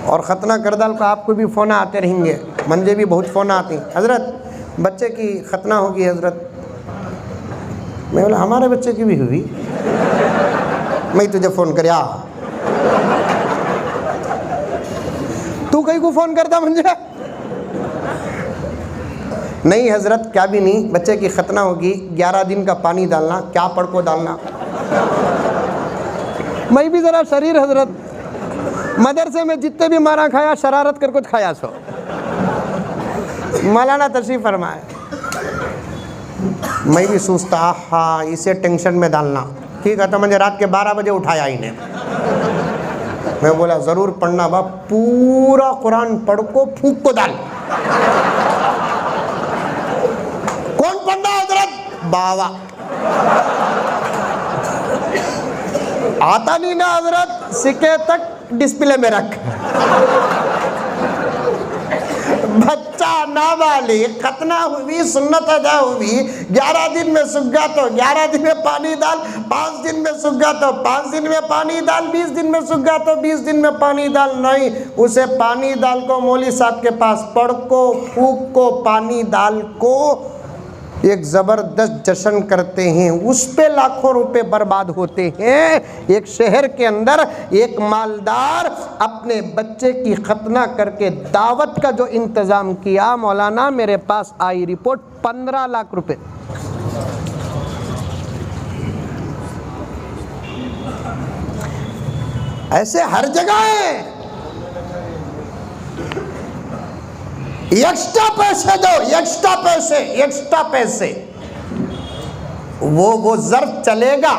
और ख़तना करदाल को आपको भी फ़ोन आते रहेंगे, मुझे भी बहुत फ़ोन आते हैं, हज़रत बच्चे की खतना होगी हज़रत, मैं बोला हमारे बच्चे की भी हुई, मैं तुझे फ़ोन कर आ, तू कहीं को फ़ोन करता मुझे? नहीं हज़रत, क्या भी नहीं, बच्चे की खतना होगी, 11 दिन का पानी डालना, क्या पढ़ को डालना। मैं भी ज़रा शरीर हज़रत, मदरसे में जितने भी मारा खाया, शरारत कर कुछ खाया सो। मौलाना तशरीफ़ फरमाए, मैं भी सोचता हाँ इसे टेंशन में डालना, ठीक है। तो मुझे रात के 12 बजे उठाया इन्हें, मैं बोला ज़रूर पढ़ना बाप, पूरा कुरान पढ़ को फूक को डाल। कौन पढ़ना हज़रत? बाबा। आता नहीं ना हज़रत, सिक्के तक डिस्प्ले में रख। बच्चा नाबालिग, खतना हुई, सुन्नत अदा हुई, 11 दिन में सूख गया तो 11 दिन में पानी डाल, 5 दिन में सूख गया तो 5 दिन में पानी डाल, 20 दिन में सूख गया तो 20 दिन में पानी डाल। नहीं, उसे पानी डाल को मौली साहब के पास पढ़ को, फूक को, पानी डाल को एक ज़बरदस्त जश्न करते हैं, उस पे लाखों रुपए बर्बाद होते हैं। एक शहर के अंदर एक मालदार अपने बच्चे की खतना करके दावत का जो इंतज़ाम किया, मौलाना मेरे पास आई रिपोर्ट 15 लाख रुपए। ऐसे हर जगह है। एक्स्ट्रा पैसे दो, एक्स्ट्रा पैसे, एक्स्ट्रा पैसे, वो ज़र्फ चलेगा,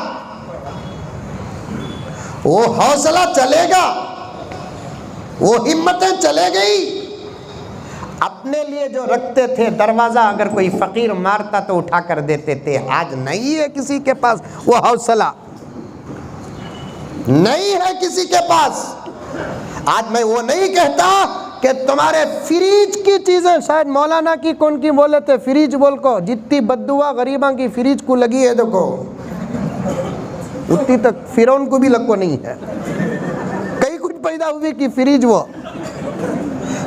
वो हौसला चलेगा, वो हिम्मतें चले गई। अपने लिए जो रखते थे, दरवाज़ा अगर कोई फ़कीर मारता तो उठा कर देते थे। आज नहीं है किसी के पास वो हौसला, नहीं है किसी के पास। आज मैं वो नहीं कहता कि तुम्हारे फ्रिज की चीज़ें, शायद मौलाना की कौन की बोले थे, फ्रिज बोल को, जितनी बद्दुआ गरीबा की फ्रिज को लगी है देखो, उतनी तक फिरौन को भी लगो नहीं है। कई कुछ पैदा हुई कि फ्रिज वो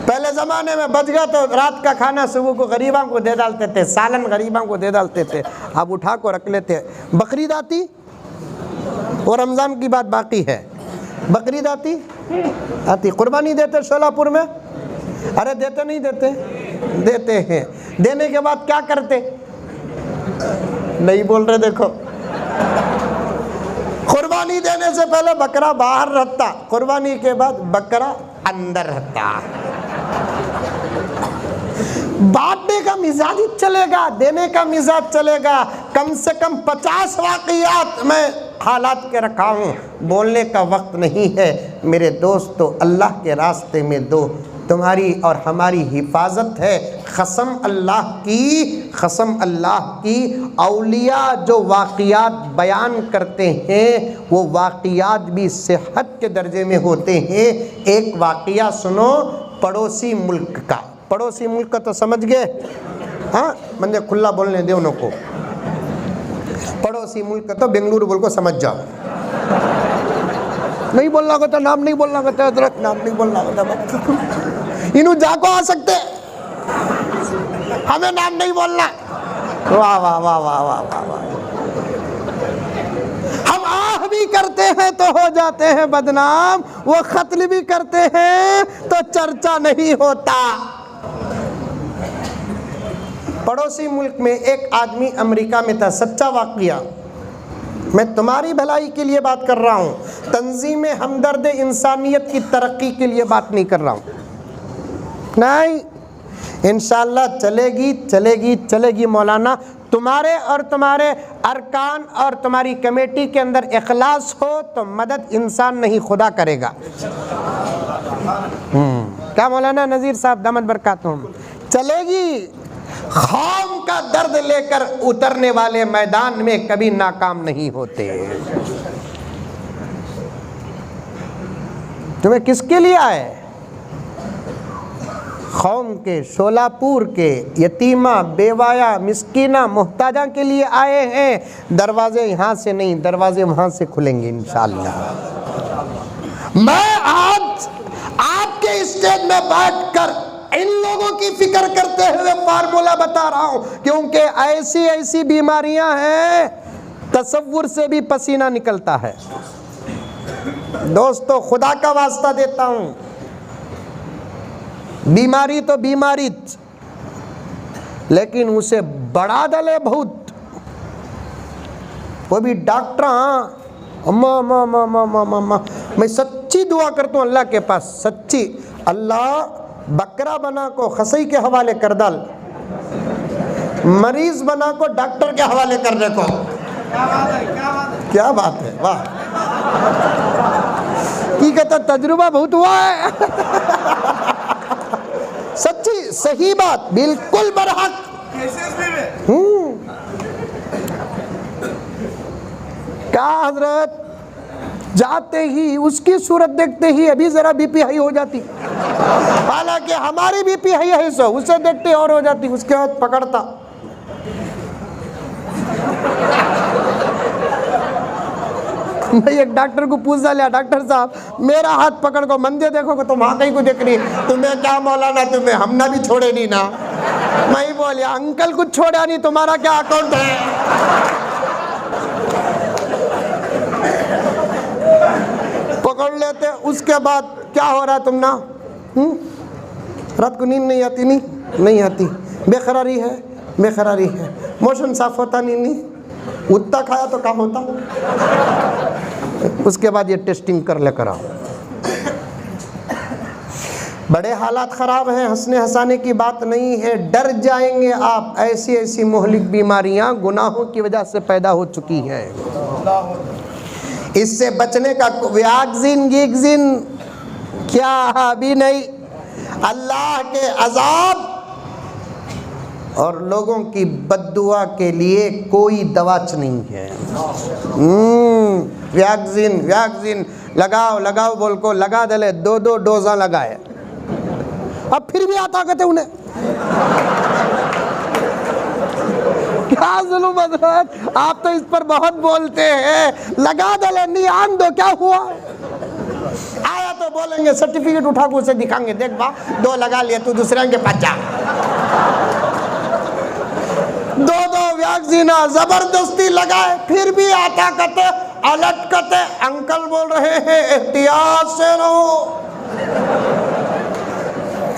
पहले ज़माने में बच गया तो रात का खाना सुबह को गरीबा को दे डालते थे, सालन गरीबा को दे डालते थे, अब उठा को रख लेते। बकरीद आती और रमज़ान की बात बाकी है, बकरीद आती, कुर्बानी देते शोलापुर में, अरे देते नहीं देते, देते हैं। देने के बाद क्या करते, नहीं बोल रहे देखो। कुर्बानी देने से पहले बकरा बाहर रहता, कुर्बानी के बाद बकरा अंदर रहता। बांटने का मिजाज ही चलेगा, देने का मिजाज चलेगा। कम से कम 50 वाक़ियात मैं हालात के रखा हूँ, बोलने का वक्त नहीं है। मेरे दोस्तों, अल्लाह के रास्ते में दो, तुम्हारी और हमारी हिफाजत है। कसम अल्लाह की, कसम अल्लाह की, औलिया जो वाक़ियात बयान करते हैं वो वाक़ियात भी सेहत के दर्जे में होते हैं। एक वाक़िया सुनो पड़ोसी मुल्क का, पड़ोसी मुल्क का तो समझ गए, हाँ मंदे खुला बोलने दे उनको। पड़ोसी मुल्क का तो बेंगलुरु बोल को समझ जाओ, नहीं बोलना होता, नाम नहीं बोलना होता, हजरत नाम नहीं बोलना होता, इन्हों जाको आ सकते, हमें नाम नहीं बोलना। वाह वाह वाह वाह वाह वाह वाह। हम आह भी करते हैं तो हो जाते हैं बदनाम, वो कत्ल भी करते हैं तो चर्चा नहीं होता। पड़ोसी मुल्क में एक आदमी अमेरिका में था, सच्चा वाक़िया, मैं तुम्हारी भलाई के लिए बात कर रहा हूँ, तंजीम हमदर्द इंसानियत की तरक्की के लिए बात नहीं कर रहा हूँ। नहीं, इंशाअल्लाह चलेगी चलेगी चलेगी मौलाना। तुम्हारे और तुम्हारे अरकान और तुम्हारी कमेटी के अंदर इखलास हो तो मदद इंसान नहीं खुदा करेगा। क्या मौलाना नज़ीर साहब दामद बरकातुहुम, चलेगी। कौम का दर्द लेकर उतरने वाले मैदान में कभी नाकाम नहीं होते। तुम्हें किसके लिए आए? कौम के, शोलापुर के यतीमा, बेवाया, मिस्कीना, मुहताजा के लिए आए हैं। दरवाजे यहाँ से नहीं, दरवाजे वहाँ से खुलेंगे इंशाअल्लाह। मैं आज आपके स्टेज में बैठकर इन लोगों की फिक्र करते हुए फार्मूला बता रहा हूँ, क्योंकि ऐसी ऐसी बीमारियां हैं तसव्वुर से भी पसीना निकलता है। दोस्तों खुदा का वास्ता देता हूँ, बीमारी तो बीमारी, लेकिन उसे बढ़ा दले बहुत। वो भी डॉक्टर, हाँ अम्मा अम्मा अम्मा अम्मा अम्मा अम्मा। मैं सच्ची दुआ करता हूँ अल्लाह के पास, सच्ची, अल्लाह बकरा बना को खसी के हवाले कर डाल, मरीज बना को डॉक्टर के हवाले करने को। क्या बात है, वाह। की कहता तजुर्बा बहुत हुआ है। सच्ची सही बात, बिल्कुल बरहक। क्या हजरत, जाते ही उसकी सूरत देखते ही अभी जरा बीपी हाई हो जाती, हालांकि हमारी बीपी हाई है सो, उसे देखते और हो जाती, उसके हाथ पकड़ता। मैं एक डॉक्टर को पूछ लिया, डॉक्टर साहब मेरा हाथ पकड़ को मंदे देखो तो वहां कहीं को देख रही, तुम्हें क्या मौलाना, तुम्हें हमना भी छोड़े नहीं ना। मैं बोलिया अंकल कुछ छोड़ा नहीं, तुम्हारा क्या अकाउंट है। पकड़ लेते, उसके बाद क्या हो रहा है तुम ना, रात को नींद नहीं आती, नहीं आती, बेकरारी है, बेकरारी है, मोशन साफ होता नहीं, उतना खाया तो क्या होता। उसके बाद ये टेस्टिंग कर लेकर आओ। बड़े हालात ख़राब हैं, हंसने हंसाने की बात नहीं है, डर जाएंगे आप। ऐसी ऐसी मोहलिक बीमारियां गुनाहों की वजह से पैदा हो चुकी हैं। इससे बचने का वैक्सीन गिग्जिन क्या अभी नहीं। अल्लाह के अजाब और लोगों की बद्दुआ के लिए कोई दवाच नहीं है। वैक्सीन वैक्सीन लगाओ लगाओ बोल को लगा दले, 2-2 डोजा लगाए, अब फिर भी आता कहते उन्हें। क्या जुल्म हज़रत, आप तो इस पर बहुत बोलते हैं, लगा दले नहीं आन दो, क्या हुआ। आया तो बोलेंगे, सर्टिफिकेट उठा के उसे दिखाएंगे, देख बा 2 लगा लिए, तू दूसरे के पास जा। 2-2 वैक्सीन जबरदस्ती लगाए, फिर भी आता कहते, अलट कहते, अंकल बोल रहे हैं एहतियात से रहो।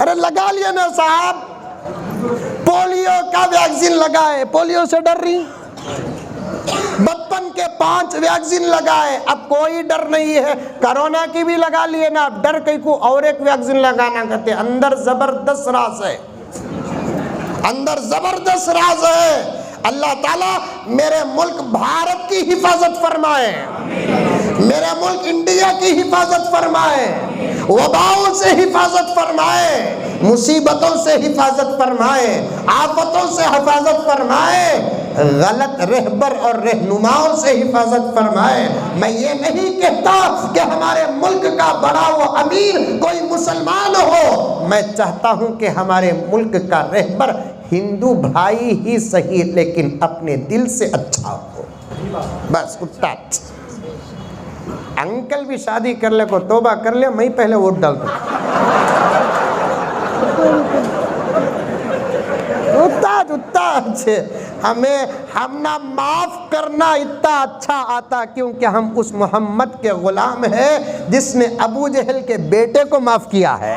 अरे लगा लिए ना साहब, पोलियो का वैक्सीन लगाए, पोलियो से डर रही। बचपन के 5 वैक्सीन लगाए, अब कोई डर नहीं है। कोरोना की भी लगा लिए ना, अब डर कहीं को और एक वैक्सीन लगाना कहते। अंदर जबरदस्त राज है, अंदर जबरदस्त राज है। अल्लाह ताला मेरे मुल्क भारत की हिफाजत फरमाए, मेरे मुल्क इंडिया की हिफाजत फरमाए, वबाओं से हिफाजत फरमाए, मुसीबतों से हिफाजत फरमाए, आफतों से हिफाजत फरमाए, गलत रहबर और रहनुमाओं से हिफाजत फरमाए। मैं ये नहीं कहता कि हमारे मुल्क का बड़ा वो अमीर कोई मुसलमान हो, मैं चाहता हूँ कि हमारे मुल्क का रहबर हिंदू भाई ही सही, लेकिन अपने दिल से अच्छा हो, बस उतना। अंकल भी शादी कर ले को तोबा कर ले, मैं पहले वोट डाल दूं। उतना अच्छे हमें हमना माफ करना इतना अच्छा आता, क्योंकि हम उस मोहम्मद के गुलाम हैं जिसने अबू जहल के बेटे को माफ किया है।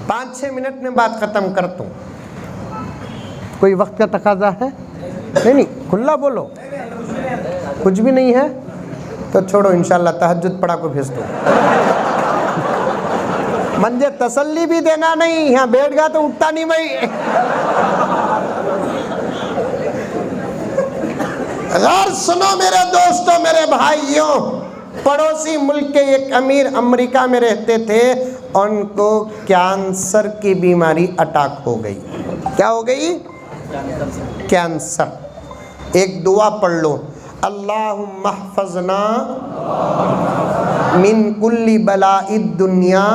5-6 मिनट में बात खत्म करता हूँ। कोई वक्त का तकाजा है? नहीं, खुला बोलो। कुछ भी नहीं है तो छोड़ो, इंशाल्लाह तहज्जुद पढ़ा को भेज दो। मंजे तसल्ली भी देना नहीं, यहाँ बैठ गया तो उठता नहीं मैं। अगर सुनो मेरे दोस्तों, मेरे भाइयों, पड़ोसी मुल्क के एक अमीर अमेरिका में रहते थे, उनको कैंसर की बीमारी अटैक हो गई। क्या हो गई? कैंसर। एक दुआ पढ़ लो, अल्लाहुम्मा हफ़ज़ना मिन कुल्ली बलाइद दुनिया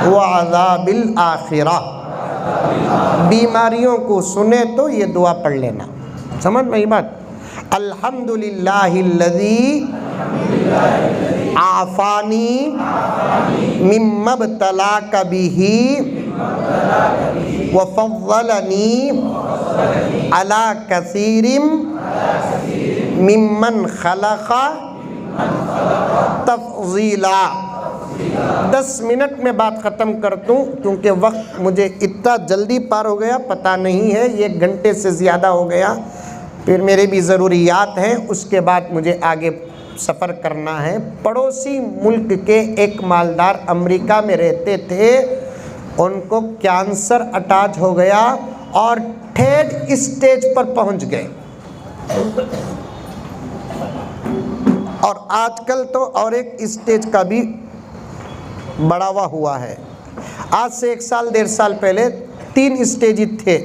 व अज़ाबिल आखिरा। बीमारियों को सुने तो ये दुआ पढ़ लेना, समझ में ये बात। अल्हम्दुलिल्लाहिल्लज़ी आफ़ानी मिम्मा इब्तलाका बिही व फव्वलनी अला कसीरिम मिम्मन खलक़ा तफ़ज़ीला। 10 मिनट में बात ख़त्म कर दूँ क्योंकि वक्त मुझे इतना जल्दी पार हो गया पता नहीं है, 1 घंटे से ज़्यादा हो गया। फिर मेरे भी ज़रूरियात हैं, उसके बाद मुझे आगे सफ़र करना है। पड़ोसी मुल्क के एक मालदार अमेरिका में रहते थे, उनको कैंसर अटैक हो गया और 3rd स्टेज पर पहुंच गए। और आजकल तो और एक स्टेज का भी बढ़ावा हुआ है। आज से 1 साल 1.5 साल पहले 3 स्टेज थे।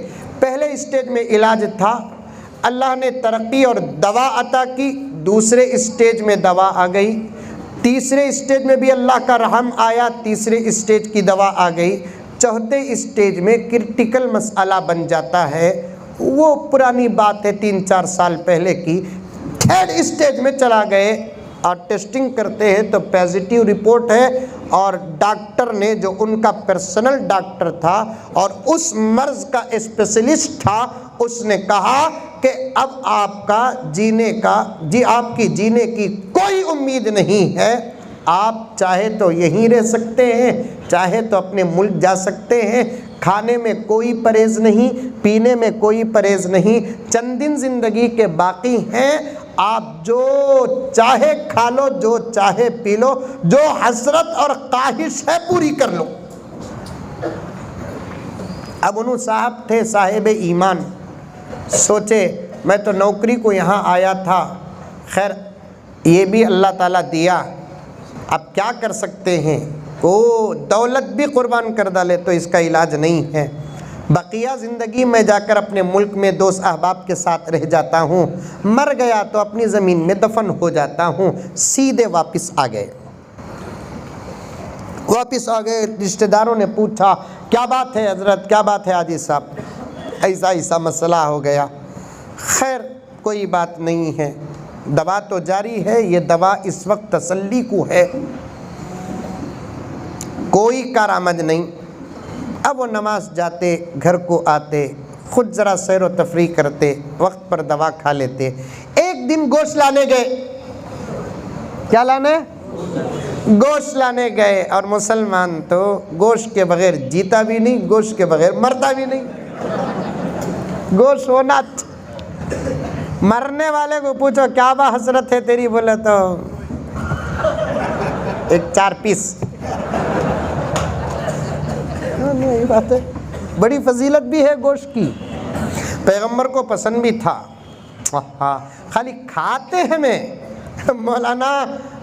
पहले स्टेज में इलाज था, अल्लाह ने तरक्की और दवा अता की। दूसरे स्टेज में दवा आ गई। तीसरे स्टेज में भी अल्लाह का रहम आया, तीसरे स्टेज की दवा आ गई। चौथे स्टेज में क्रिटिकल मसला बन जाता है, वो पुरानी बात है 3-4 साल पहले की। 3rd स्टेज में चला गए और टेस्टिंग करते हैं तो पॉजिटिव रिपोर्ट है। और डॉक्टर ने, जो उनका पर्सनल डॉक्टर था और उस मर्ज़ का स्पेशलिस्ट था, उसने कहा कि अब आपकी जीने की कोई उम्मीद नहीं है। आप चाहे तो यहीं रह सकते हैं, चाहे तो अपने मुल्क जा सकते हैं। खाने में कोई परहेज़ नहीं, पीने में कोई परहेज़ नहीं, चंद दिन ज़िंदगी के बाकी हैं। आप जो चाहे खा लो, जो चाहे पी लो, जो हसरत और ख्वाहिश है पूरी कर लो। अब उन्हों साहब थे साहिब ईमान, सोचे मैं तो नौकरी को यहाँ आया था, खैर ये भी अल्लाह ताला दिया, अब क्या कर सकते हैं। ओ दौलत भी कुर्बान कर डाले तो इसका इलाज नहीं है। बकिया ज़िंदगी में जाकर अपने मुल्क में दोस्त अहबाब के साथ रह जाता हूँ, मर गया तो अपनी ज़मीन में दफन हो जाता हूँ। सीधे वापस आ गए। रिश्तेदारों ने पूछा क्या बात है हज़रत, क्या बात है हाजी साहब, ऐसा मसला हो गया। खैर कोई बात नहीं है, दवा तो जारी है, ये दवा इस वक्त तसल्ली को है, कोई कारामद नहीं। अब वो नमाज जाते, घर को आते, खुद ज़रा सैर व तफरी करते, वक्त पर दवा खा लेते। एक दिन गोश्त लाने गए। क्या लाने? गोश्त लाने गए। और मुसलमान तो गोश्त के बगैर जीता भी नहीं, गोश्त के बगैर मरता भी नहीं। गोश्त होना। मरने वाले को पूछो क्या बा हसरत है तेरी, बोले तो एक 4 पीस। यही बात है, बड़ी फजीलत भी है गोश्त की, पैगंबर को पसंद भी था। हाँ, खाली खाते हैं में।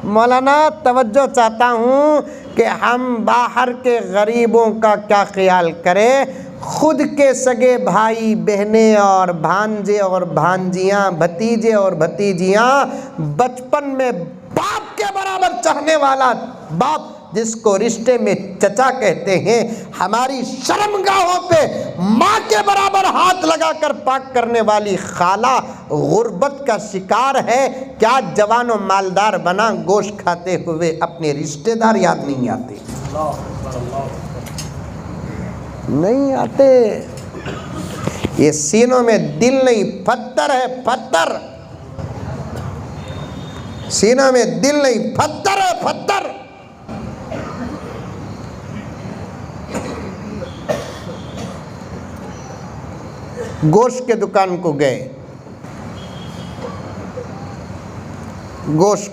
मौलाना तवज्जो चाहता हूँ कि हम बाहर के गरीबों का क्या ख्याल करें, खुद के सगे भाई बहनें और भांजे और भांजियाँ, भतीजे और भतीजियाँ, बचपन में बाप के बराबर चाहने वाला बाप जिसको रिश्ते में चचा कहते हैं, हमारी शर्मगाहों पे माँ के बराबर हाथ लगाकर पाक करने वाली खाला गुर्बत का शिकार है। क्या जवान और मालदार बना गोश्त खाते हुए, अपने रिश्तेदार याद नहीं आते, नहीं आते। ये सीनों में दिल नहीं, पत्थर है, पत्थर। सीनों में दिल नहीं, पत्थर है, पत्थर। गोश्त के दुकान को गए, गोश्त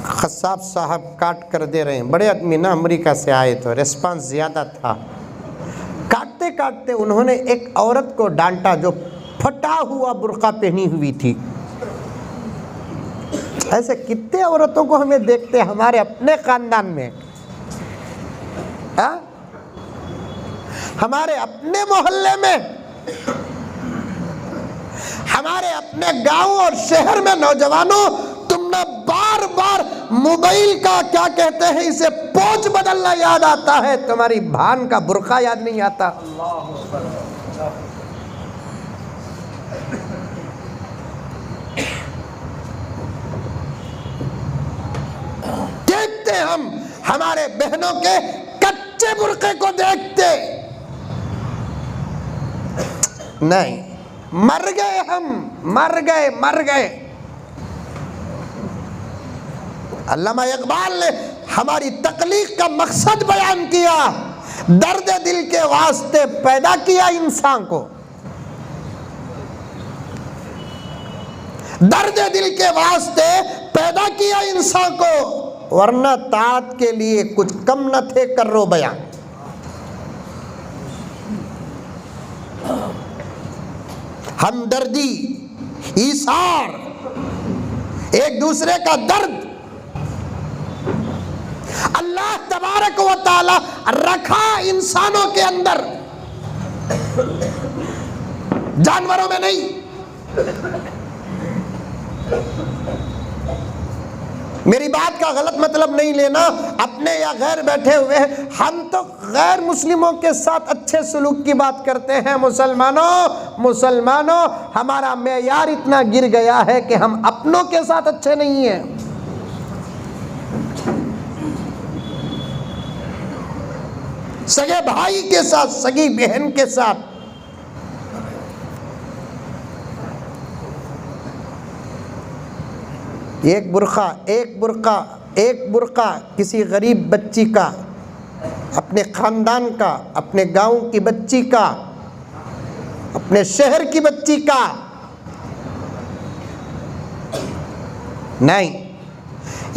खसाब साहब काट कर दे रहे हैं। बड़े आदमी ना अमेरिका से आए तो रिस्पांस ज़्यादा था। काटते काटते उन्होंने एक औरत को डांटा जो फटा हुआ बुर्का पहनी हुई थी। ऐसे कितने औरतों को हमें देखते हमारे अपने खानदान में, हमारे अपने मोहल्ले में, हमारे अपने गांव और शहर में। नौजवानों, तुमने बार बार मोबाइल का क्या कहते हैं इसे, पोंछ बदलना याद आता है, तुम्हारी भान का बुर्का याद नहीं आता। देखते हम हमारे बहनों के कच्चे बुर्के को देखते, नहीं, मर गए हम, मर गए। अल्लामा इकबाल ने हमारी तकलीफ का मकसद बयान किया, दर्द दिल के वास्ते पैदा किया इंसान को, दर्द दिल के वास्ते पैदा किया इंसान को, वरना तात के लिए कुछ कम न थे कर्रो बयान। हमदर्दी, ईसार, एक दूसरे का दर्द अल्लाह तबारक व तआला रखा इंसानों के अंदर, जानवरों में नहीं। मेरी बात का गलत मतलब नहीं लेना, अपने या गैर बैठे हुए हैं, हम तो गैर मुस्लिमों के साथ अच्छे सलूक की बात करते हैं। मुसलमानों हमारा मेयार इतना गिर गया है कि हम अपनों के साथ अच्छे नहीं हैं। सगे भाई के साथ, सगी बहन के साथ एक बुर्का किसी गरीब बच्ची का, अपने ख़ानदान का, अपने गांव की बच्ची का, अपने शहर की बच्ची का नहीं।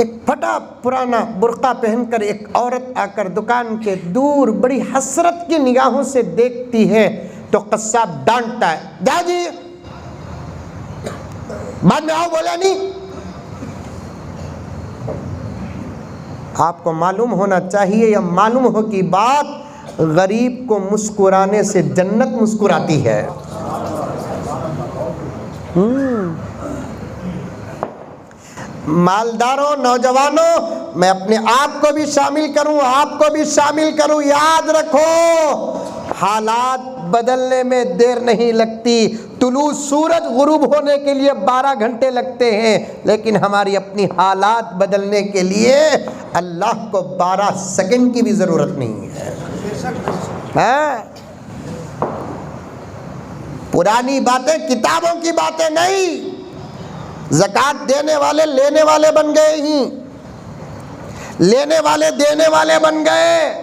एक फटा पुराना बुर्का पहनकर एक औरत आकर दुकान के दूर बड़ी हसरत की निगाहों से देखती है तो कस्साब डांटता है, जा जी, बाद में आओ, बोला नहीं। आपको मालूम होना चाहिए या मालूम हो कि बात गरीब को मुस्कुराने से जन्नत मुस्कुराती है। मालदारों, नौजवानों, मैं अपने आप को भी शामिल करूं, आपको भी शामिल करूं, याद रखो हालात बदलने में देर नहीं लगती। तुलू सूरज गुरूब होने के लिए 12 घंटे लगते हैं, लेकिन हमारी अपनी हालात बदलने के लिए अल्लाह को 12 सेकंड की भी ज़रूरत नहीं है। पुरानी बातें, किताबों की बातें नहीं। ज़कात देने वाले लेने वाले बन गए ही, लेने वाले देने वाले बन गए।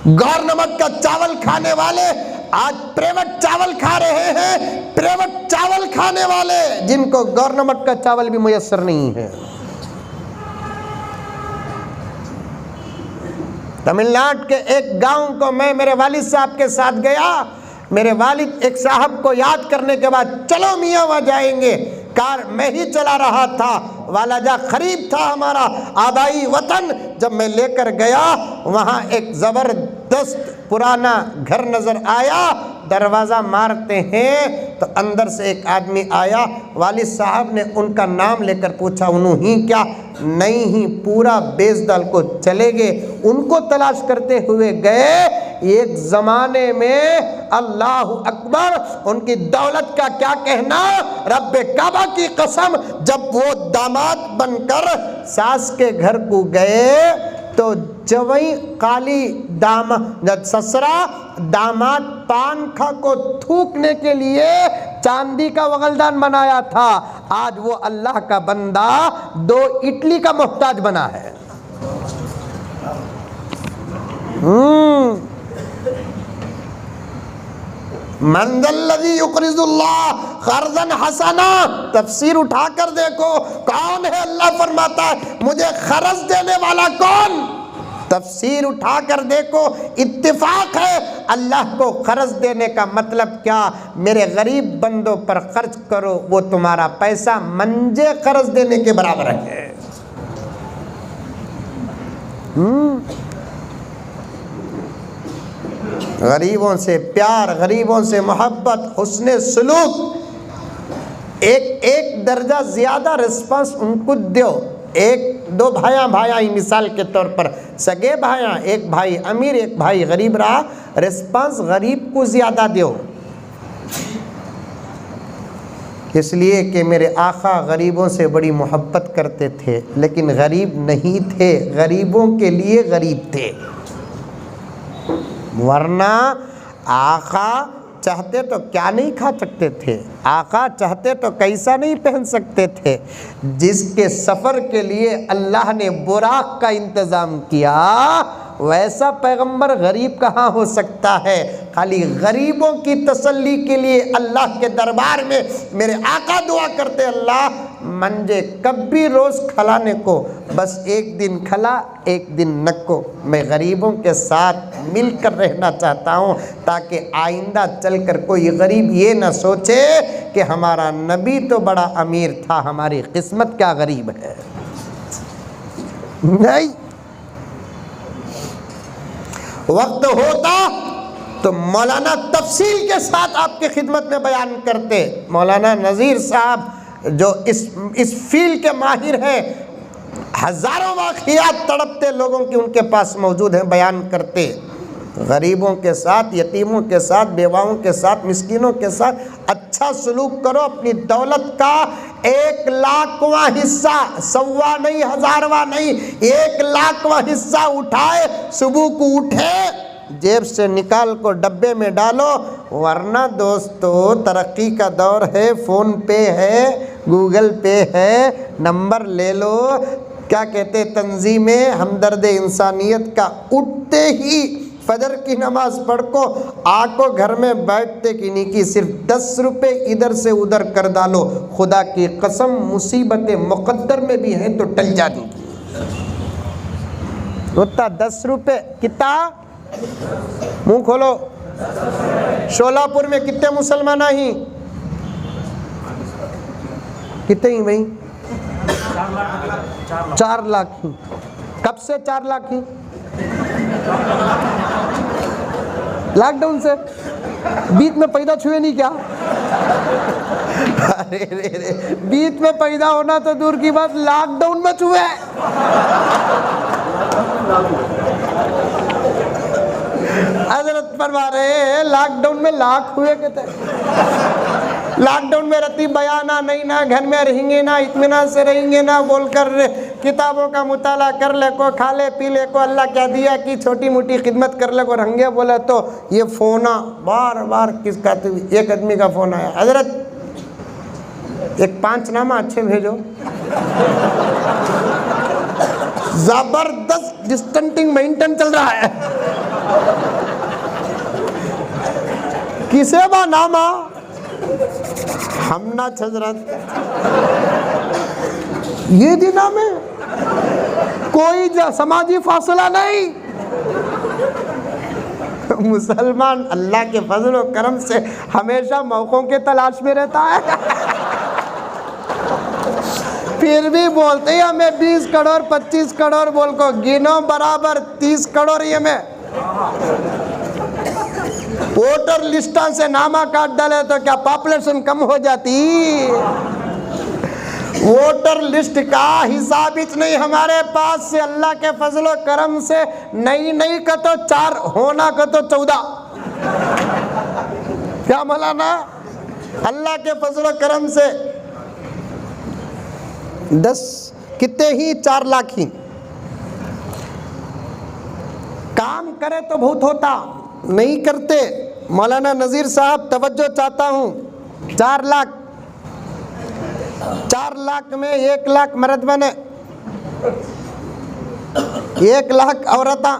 गौरनमक का चावल खाने वाले आज प्राइवेट चावल खा रहे हैं, प्राइवेट चावल खाने वाले जिनको गौरनमक का चावल भी मुयस्सर नहीं है। तमिलनाडु के एक गांव को मैं मेरे वालिद साहब के साथ गया। मेरे वालिद एक साहब को याद करने के बाद, चलो मियाँ वहाँ जाएंगे। कार मैं ही चला रहा था, वालाजा करीब था हमारा आबाई वतन। जब मैं लेकर गया, वहाँ एक ज़बरदस्त पुराना घर नज़र आया। दरवाज़ा मारते हैं तो अंदर से एक आदमी आया। वालिद साहब ने उनका नाम लेकर पूछा, उन्होंने ही क्या? नहीं ही, पूरा बेजदल को चले गए। उनको तलाश करते हुए गए। एक ज़माने में अल्लाह अकबर, उनकी दौलत का क्या कहना, रब्बे काबा की कसम, जब वो दामाद बनकर सास के घर को गए तो जवई काली दामाद ससुरा दामाद पानखा को थूकने के लिए चांदी का वगलदान बनाया था। आज वो अल्लाह का बंदा 2 इडली का मोहताज बना है। मंदल्लज़ी युक़रिज़ुल्लाह क़र्ज़न हसना, तफसीर उठाकर देखो, कौन है अल्लाह फरमाता है मुझे खर्च देने वाला कौन? तफसीर उठाकर देखो, इत्तिफाक है। अल्लाह को खर्च देने का मतलब क्या? मेरे गरीब बंदों पर खर्च करो, वो तुम्हारा पैसा मंजे खर्च देने के बराबर है। गरीबों से प्यार, गरीबों से मोहब्बत, हुस्ने सलूक, एक दर्जा ज़्यादा रिस्पांस उनको दो। 1-2 भाई मिसाल के तौर पर सगे भाइयाँ, एक भाई अमीर एक भाई गरीब रहा, रिस्पांस गरीब को ज़्यादा दो। इसलिए कि मेरे आका गरीबों से बड़ी मोहब्बत करते थे, लेकिन गरीब नहीं थे, गरीबों के लिए गरीब थे। वरना आका चाहते तो क्या नहीं खा सकते थे, आका चाहते तो कैसा नहीं पहन सकते थे। जिसके सफ़र के लिए अल्लाह ने बुराक का इंतज़ाम किया, वैसा पैगंबर गरीब कहाँ हो सकता है। खाली गरीबों की तसल्ली के लिए अल्लाह के दरबार में मेरे आका दुआ करते, अल्लाह मंजे कभी रोज़ खलाने को, बस एक दिन खला एक दिन नक्को। मैं गरीबों के साथ मिलकर रहना चाहता हूँ, ताकि आइंदा चलकर कोई गरीब ये ना सोचे कि हमारा नबी तो बड़ा अमीर था, हमारी किस्मत क्या गरीब है। नहीं, वक्त होता तो मौलाना तफसील के साथ आपके खिदमत में बयान करते। मौलाना नज़ीर साहब जो इस फील्ड के माहिर हैं, हज़ारों वाक़ियात तड़पते लोगों की उनके पास मौजूद हैं, बयान करते। गरीबों के साथ, यतीमों के साथ, बेवाओं के साथ, मिस्कीनों के साथ अच्छा सलूक करो। अपनी दौलत का 1,00,000वां हिस्सा, 100वां नहीं, 1000वां नहीं, 1,00,000वां हिस्सा उठाए, सुबह को उठे जेब से निकाल को डब्बे में डालो। वरना दोस्तों तरक्की का दौर है, फ़ोन पे है, गूगल पे है, नंबर ले लो। क्या कहते तंजीमें हमदर्द इंसानियत का, उठते ही फजर की नमाज पढ़ को आको घर में बैठते की नेकी सिर्फ 10 रुपये इधर से उधर कर डालो, खुदा की कसम मुसीबतें मुकद्दर में भी हैं तो टल जाएगी। उतना 10 रुपये कितना, मुंह खोलो। शोलापुर में कितने मुसलमान ही, कितने ही भाई? 4 लाख ही। कब से 4 लाख ही? लॉकडाउन से। बीच में पैदा छुए नहीं क्या? अरे रे रे, बीच में पैदा होना तो दूर की बात, लॉकडाउन में छुए। हजरत फरमा रहे हैं लॉकडाउन में लाख हुए कहते। लॉकडाउन में रती बयाना नहीं ना, घर में रहेंगे ना, इत्मीनान से रहेंगे ना, बोलकर किताबों का मुताला कर ले को, खा ले पी ले को, अल्लाह क्या दिया कि छोटी मोटी खिदमत कर ले को, रंगे बोले तो ये फ़ोन बार बार किसका, तो एक आदमी का फ़ोन आया, हजरत एक 5 नामा अच्छे भेजो। जबरदस्त डिस्टेंटिंग मेंटेन चल रहा है। किसे बा नामा हमना हजरत ये दिना में कोई समाजी फासला नहीं। मुसलमान अल्लाह के फजल और करम से हमेशा मौकों के तलाश में रहता है। फिर भी बोलते हैं हमें 20 करोड़ 25 करोड़ बोल को, गिनो बराबर 30 करोड़ ये में वोटर लिस्टा से नामा काट डाले तो क्या पॉपुलेशन कम हो जाती? वोटर लिस्ट का हिसाब नहीं हमारे पास से, अल्लाह के फजल और करम से नहीं का तो 4 होना का तो 14। क्या मौलाना, अल्लाह के फजल और करम से 10 कितने ही 4 लाख ही काम करे तो बहुत होता, नहीं करते। मौलाना नज़ीर साहब तवज्जो चाहता हूँ, 4 लाख, 4 लाख में 1 लाख मर्द बने, 1 लाख औरता,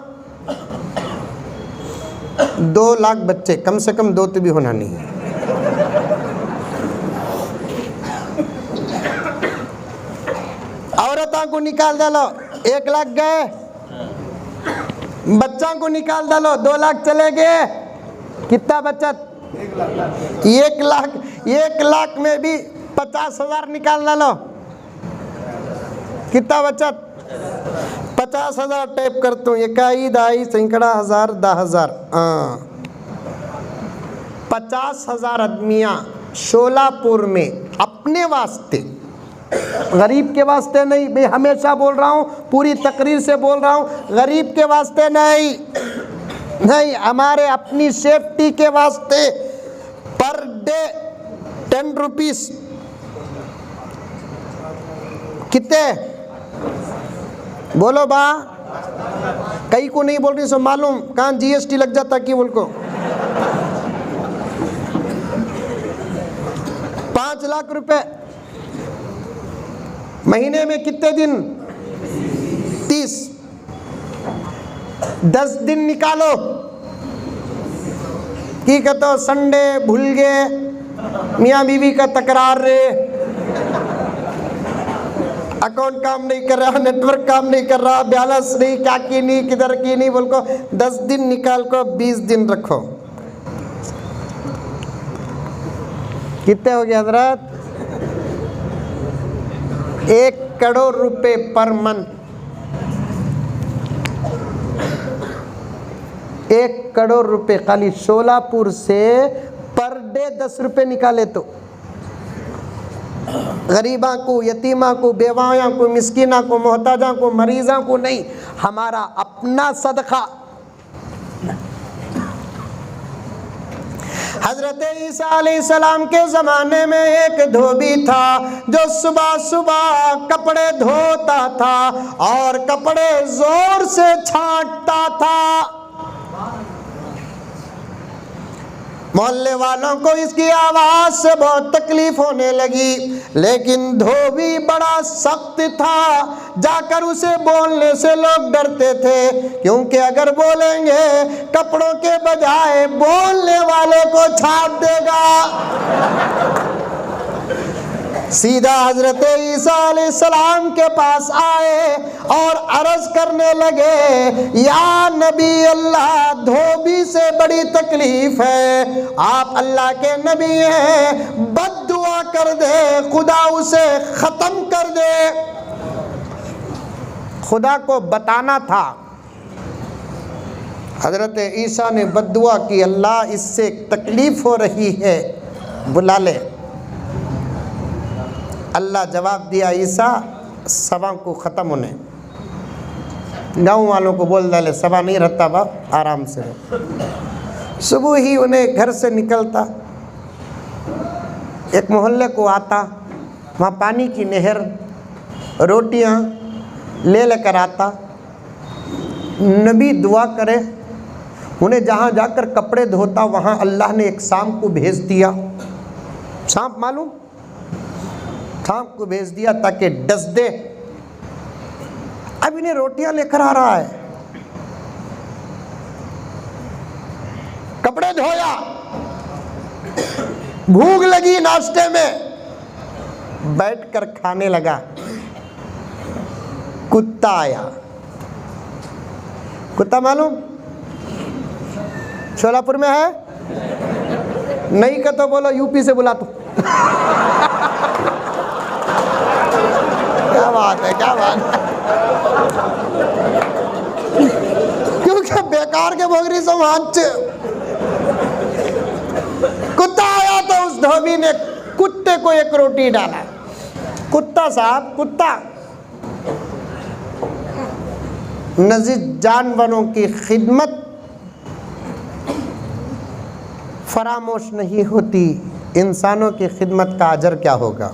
2 लाख बच्चे, कम से कम 2 तो भी होना नहीं है। औरतों को निकाल डालो 1 लाख गए, बच्चों को निकाल डालो 2 लाख चले गए, कितना बचत? 1 लाख। 1 लाख में भी 50,000 निकाल डालो, कितना बचत? 50,000 टाइप करता हूँ, 1 दाई सैकड़ा हज़ार 10,000, 50,000 आदमियाँ शोलापुर में अपने वास्ते, गरीब के वास्ते नहीं। मैं हमेशा बोल रहा हूँ, पूरी तकरीर से बोल रहा हूँ, गरीब के वास्ते नहीं, हमारे अपनी सेफ्टी के वास्ते। पर डे 10 रुपीस कितने बोलो बा? कई को नहीं बोल रही सो मालूम कहाँ जीएसटी लग जाता कि उनको 5 लाख रुपए महीने में कितने दिन 30 10 दिन निकालो की कहते हो संडे भूल गए मियाँ बीवी का तकरार रे अकाउंट काम नहीं कर रहा नेटवर्क काम नहीं कर रहा बैलेंस नहीं क्या की नहीं किधर की नहीं बोल को 10 दिन निकाल को 20 दिन रखो कितने हो गए हजरत 1 करोड़ रुपए पर मंथ 1 करोड़ रुपए खाली शोलापुर से पर डे 10 रुपए निकाले तो गरीबा को यतीमा को बेवाया को मिस्कीना को मोहताजा को मरीजा को नहीं हमारा अपना सदका। हजरत ईसा अलैहिस्सलाम के ज़माने में एक धोबी था जो सुबह सुबह कपड़े धोता था और कपड़े जोर से छांटता था। मोहल्ले वालों को इसकी आवाज़ से बहुत तकलीफ होने लगी, लेकिन धोबी बड़ा सख्त था। जाकर उसे बोलने से लोग डरते थे, क्योंकि अगर बोलेंगे कपड़ों के बजाय बोलने वाले को छाप देगा। सीधा हजरत ईसा अलैहिस्सलाम के पास आए और अर्ज करने लगे, या नबी अल्लाह, धोबी से बड़ी तकलीफ है, आप अल्लाह के नबी हैं, बद्दुआ कर दे, खुदा उसे ख़त्म कर दे। खुदा को बताना था। हजरत ईसा ने बद्दुआ की, अल्लाह इससे तकलीफ हो रही है, बुला ले। अल्लाह जवाब दिया, ईसा सभा को ख़त्म होने, गाँव वालों को बोल डाले सभा नहीं रहता बाप, आराम से रहो। सुबह ही उन्हें घर से निकलता, एक मोहल्ले को आता, वहाँ पानी की नहर, रोटियाँ ले लेकर आता। नबी दुआ करे, उन्हें जहाँ जाकर कपड़े धोता वहाँ अल्लाह ने एक सांप को भेज दिया। सांप मालूम, सांप को भेज दिया ताकि डस दे। अब इन्हें रोटियां लेकर आ रहा है, कपड़े धोया, भूख लगी, नाश्ते में बैठकर खाने लगा। कुत्ता आया। कुत्ता मालूम शोलापुर में है, नहीं का तो बोलो यूपी से बुला तू। क्या बात है, क्या बात है। क्योंकि बेकार के भोगरी समाज कुत्ता आया तो उस धोबी ने कुत्ते को एक रोटी डाला। कुत्ता साहब, कुत्ता नजीर जानवरों की खिदमत फरामोश नहीं होती, इंसानों की खिदमत का अजर क्या होगा।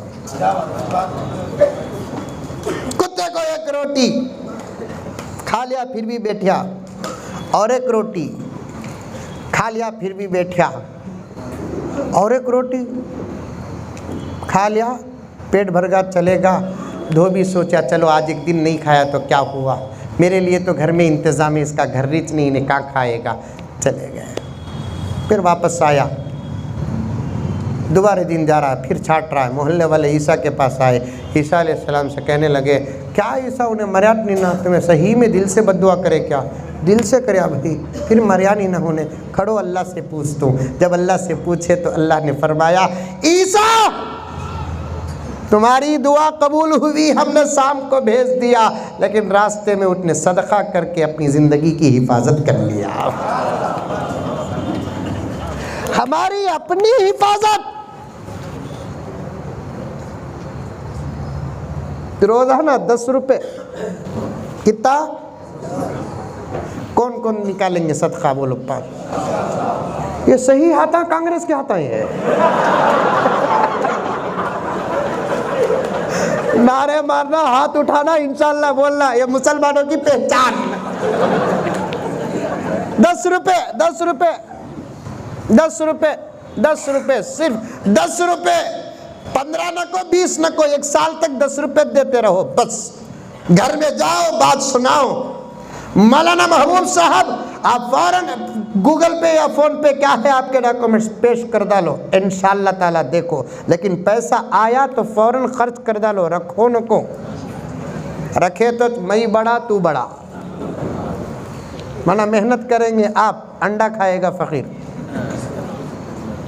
कुत्ते को एक रोटी खा लिया फिर भी बैठा, और एक रोटी खा लिया फिर भी बैठा, और एक रोटी खा लिया, पेट भर गया, चलेगा। धोबी सोचा चलो आज एक दिन नहीं खाया तो क्या हुआ, मेरे लिए तो घर में इंतज़ाम है, इसका घर रिच नहीं, इन्हें कहाँ खाएगा। चले गए। फिर वापस आया, दोबारा दिन जा रहा है, फिर छाट रहा है। मोहल्ले वाले ईसा के पास आए, ईसा अलैहिस्सलाम से कहने लगे, क्या ईसा उन्हें मर्या नहीं ना, तुम्हें सही में दिल से बद्दुआ करे क्या। दिल से करे भाई, फिर मर्या नहीं ना होने, खड़ो अल्लाह से पूछ तू। जब अल्लाह से पूछे तो अल्लाह ने फरमाया, ईसा तुम्हारी दुआ कबूल हुई, हमने शाम को भेज दिया, लेकिन रास्ते में उसने सदका करके अपनी ज़िंदगी की हिफाजत कर लिया। हमारी अपनी हिफाजत। रोजाना 10 रुपए कितना, कौन कौन निकालेंगे सदका, बोलो पास। ये सही हाथा कांग्रेस के हाथा है। नारे मारना, हाथ उठाना, इंशाल्लाह बोलना, ये मुसलमानों की पहचान। 10 रुपए, 10 रुपए, 10 रुपए, 10 रुपए, सिर्फ 10 रुपए। 15 न को, 20 न को, 1 साल तक 10 रुपए देते रहो बस। घर में जाओ, बात सुनाओ। मौलाना महबूब साहब, आप फौरन गूगल पे या फोन पे क्या है आपके डॉक्यूमेंट्स पेश कर डालो, इंशाअल्लाह ताला देखो। लेकिन पैसा आया तो फौरन खर्च कर डालो, रखो न को। रखे तो मैं बड़ा तू बड़ा, माना मेहनत करेंगे आप, अंडा खाएगा फकीर।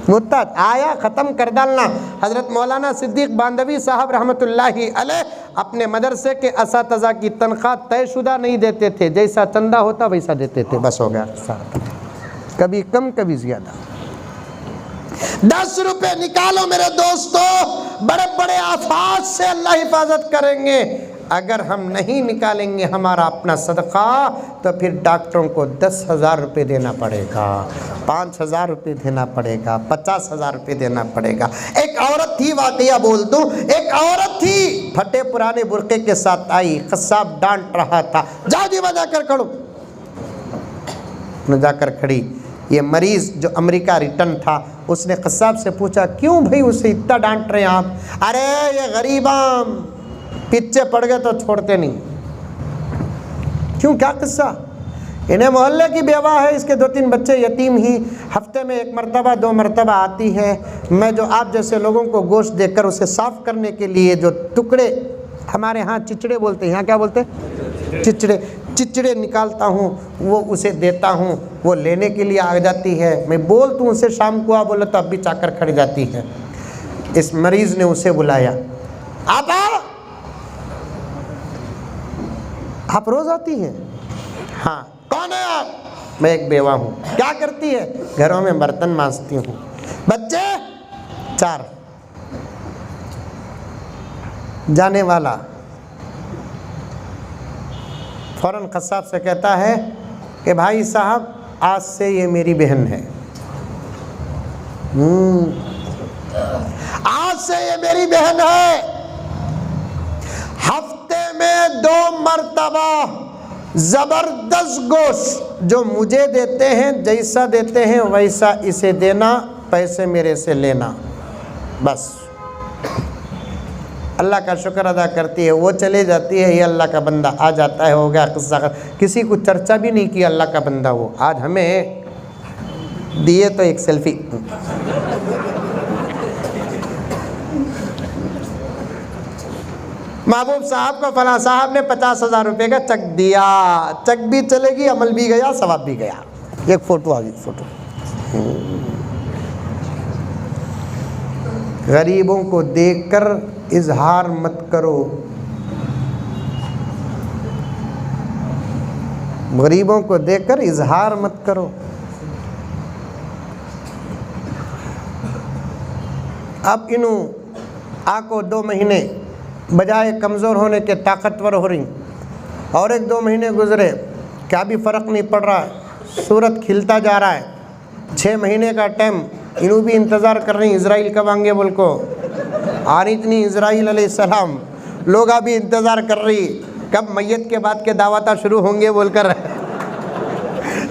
मुत्तत आया ख़त्म कर डालना। हज़रत मौलाना सिद्दीक़ बांदवी साहब रहमतुल्लाहि अलैह अपने मदरसे के असातिज़ा की तनख्वाह तयशुदा नहीं देते थे, जैसा चंदा होता वैसा देते थे, बस हो गया। कभी कम कभी ज़्यादा। 10 रुपए निकालो मेरे दोस्तों, बड़े बड़े आफात से अल्लाह हिफाजत करेंगे। अगर हम नहीं निकालेंगे हमारा अपना सदका तो फिर डॉक्टरों को 10,000 रुपये देना पड़ेगा, 5,000 रुपये देना पड़ेगा, 50,000 रुपये देना पड़ेगा। एक औरत थी, वाकया बोल दूं, एक औरत थी फटे पुराने बुरके के साथ आई, कस्साब डांट रहा था, जाओ दीवा जाकर खड़ो। न जाकर खड़ी। ये मरीज़ जो अमेरिका रिटर्न था, उसने कस्साब से पूछा, क्यों भाई उसे इतना डांट रहे हैं आप? अरे ये गरीबा पीछे पड़ गए तो छोड़ते नहीं। क्यों, क्या किस्सा? इन्हें मोहल्ले की बेवा है, इसके 2-3 बच्चे यतीम ही, हफ्ते में 1 मरतबा 2 मरतबा आती है। मैं जो आप जैसे लोगों को गोश्त देकर उसे साफ़ करने के लिए जो टुकड़े, हमारे यहाँ चिचड़े बोलते हैं, यहाँ क्या बोलते हैं? चिचड़े निकालता हूँ, वो उसे देता हूँ, वो लेने के लिए आ जाती है। मैं बोल दूँ उसे शाम को आ, बोले तो अब भी चाकर खड़ी जाती है। इस मरीज़ ने उसे बुलाया, आप रोज़ आती हैं? हाँ। कौन है आप? मैं एक बेवा हूँ। क्या करती है? घरों में बर्तन मांजती हूँ। बच्चे? 4। जाने वाला फौरन कस्साब से कहता है कि भाई साहब, आज से ये मेरी बहन है। आज से ये मेरी बहन है। हफ्ते में 2 मरतबा ज़बरदस्त गोश्त जो मुझे देते हैं, जैसा देते हैं वैसा इसे देना, पैसे मेरे से लेना, बस। अल्लाह का शुक्र अदा करती है, वो चले जाती है, ये अल्लाह का बंदा आ जाता है, हो गया किस्सा। किसी को चर्चा भी नहीं किया अल्लाह का बंदा वो। आज हमें दिए तो एक सेल्फी। महबूब साहब को फला साहब ने 50,000 रुपये का चेक दिया, चेक भी चलेगी, अमल भी गया, सवाब भी गया। एक फ़ोटो आ गई, फ़ोटो। गरीबों को देखकर इजहार मत करो, गरीबों को देखकर इजहार मत करो। अब इन्हों आको 2 महीने बजाय कमज़ोर होने के ताकतवर हो रही, और 1-2 महीने गुजरे, क्या भी फ़र्क नहीं पड़ रहा, सूरत खिलता जा रहा है। 6 महीने का टाइम इन्हों भी इंतज़ार कर रही, इज़राइल कब आएंगे बोल को। और इतनी इज़राइल अलैहिस्सलाम लोग अभी इंतज़ार कर रही, कब मैयत के बाद के दावता शुरू होंगे बोलकर।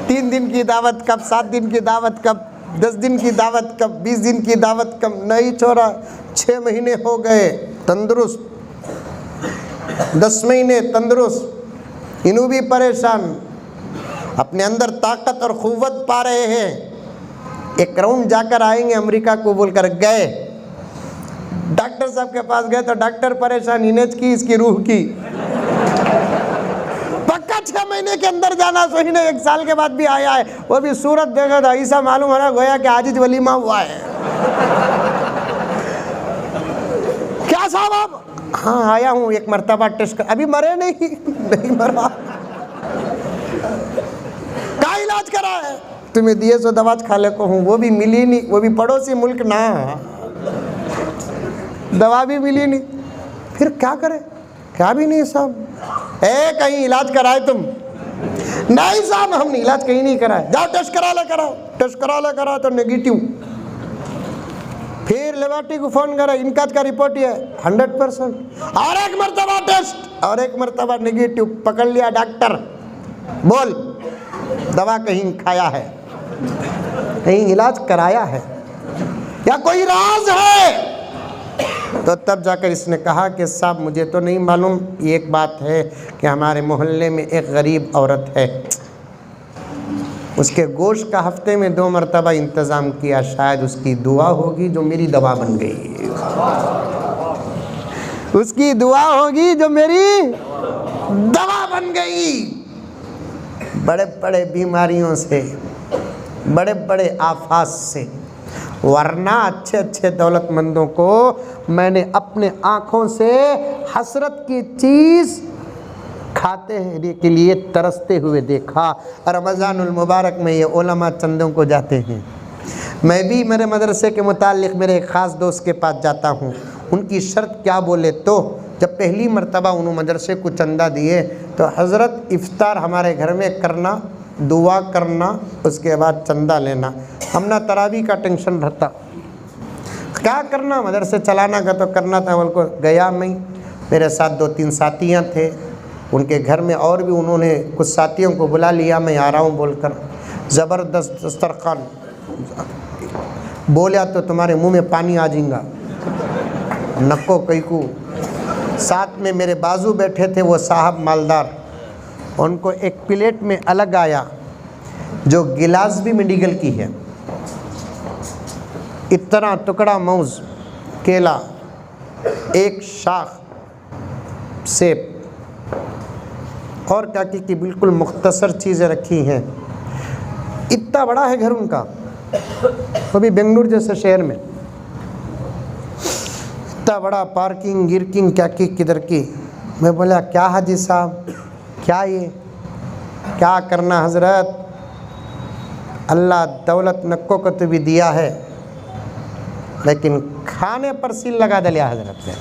3 दिन की दावत कब, 7 दिन की दावत कब, 10 दिन की दावत कब, 20 दिन की दावत कब, नहीं छोड़ा। 6 महीने हो गए तंदुरुस्त, 10 महीने तंदुरुस्त, इन्हों भी परेशान, अपने अंदर ताकत और क़ुव्वत पा रहे हैं। एक राउंड जाकर आएंगे अमेरिका को बोलकर गए, डॉक्टर साहब के पास गए तो डॉक्टर परेशान, इनेज की, इसकी रूह की। पक्का 6 महीने के अंदर जाना, सो इन्हें 1 साल के बाद भी आया है, वो भी सूरत देखा था, ऐसा मालूम हो रहा गोया कि आज वलीमा हुआ है। क्या साहब आप? हाँ आया हूँ, 1 मरतबा टेस्ट कर, अभी मरे नहीं मरा। क्या इलाज करा है? तुम्हें दिए सो दवा खा ले को हूँ, वो भी मिली नहीं, वो भी पड़ोसी मुल्क ना, दवा भी मिली नहीं। फिर क्या करें? क्या भी नहीं साहब। कहीं इलाज कराए तुम? नहीं साहब, हमने इलाज कहीं नहीं कराया। जाओ टेस्ट करा ले, कराओ टेस्ट करा ले, कराओ तो नेगेटिव। फिर लेबोरेटरी को फ़ोन करा, इनका का रिपोर्ट है 100%। और 1 मरतबा टेस्ट, और 1 मरतबा नेगेटिव। पकड़ लिया डॉक्टर, बोल दवा कहीं खाया है, कहीं इलाज कराया है, या कोई राज है? तो तब जाकर इसने कहा कि साहब मुझे तो नहीं मालूम, एक बात है कि हमारे मोहल्ले में एक गरीब औरत है, उसके गोश्त का हफ्ते में 2 मरतबा इंतज़ाम किया, शायद उसकी दुआ होगी जो मेरी दवा बन गई, उसकी दुआ होगी जो मेरी दवा बन गई। बड़े बड़े बीमारियों से, बड़े बड़े आफात से, वरना अच्छे अच्छे दौलतमंदों को मैंने अपने आँखों से हसरत की चीज़ खाते के लिए तरसते हुए देखा। रमज़ानुल मुबारक में ये उलमा चंदों को जाते हैं। मैं भी मेरे मदरसे के मुताल्लिक़ मेरे एक ख़ास दोस्त के पास जाता हूँ। उनकी शर्त क्या बोले तो जब पहली मर्तबा उन्होंने मदरसे को चंदा दिए तो हज़रत इफ्तार हमारे घर में करना, दुआ करना, उसके बाद चंदा लेना। हमने तरावी का टेंशन रहता, क्या करना, मदरसे चलाना का तो करना था। बोल को गया मैं, मेरे साथ 2-3 साथियाँ थे, उनके घर में और भी उन्होंने कुछ साथियों को बुला लिया, मैं आ रहा हूँ बोलकर। ज़बरदस्त दस्तरखान, बोला तो तुम्हारे मुंह में पानी आ जाएगा, नक्को कैकू। साथ में मेरे बाजू बैठे थे वो साहब मालदार, उनको एक प्लेट में अलग आया जो गिलास भी मेडिकल की है, इतना टुकड़ा मौज, केला, एक शाख सेब और क्या की बिल्कुल मुख्तसर चीज़ें रखी हैं। इतना बड़ा है घर उनका, वो भी बेंगलुरु जैसे शहर में, इतना बड़ा, पार्किंग गिरकिंग क्या की किधर की। मैं बोला क्या हाजी साहब, क्या ये क्या करना हज़रत, अल्लाह दौलत नक्को को तो भी दिया है लेकिन खाने पर सील लगा दिया हज़रत ने।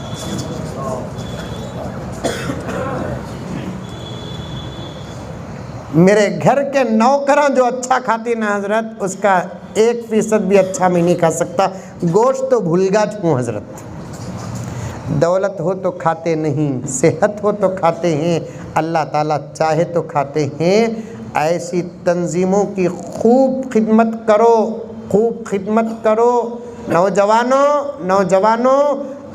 मेरे घर के नौकरां जो अच्छा खाती ना हज़रत, उसका 1% भी अच्छा मैं नहीं खा सकता। गोश्त तो भूलगा हूँ हज़रत। दौलत हो तो खाते नहीं, सेहत हो तो खाते हैं, अल्लाह ताला चाहे तो खाते हैं। ऐसी तंजीमों की खूब खिदमत करो, खूब खिदमत करो। नौजवानों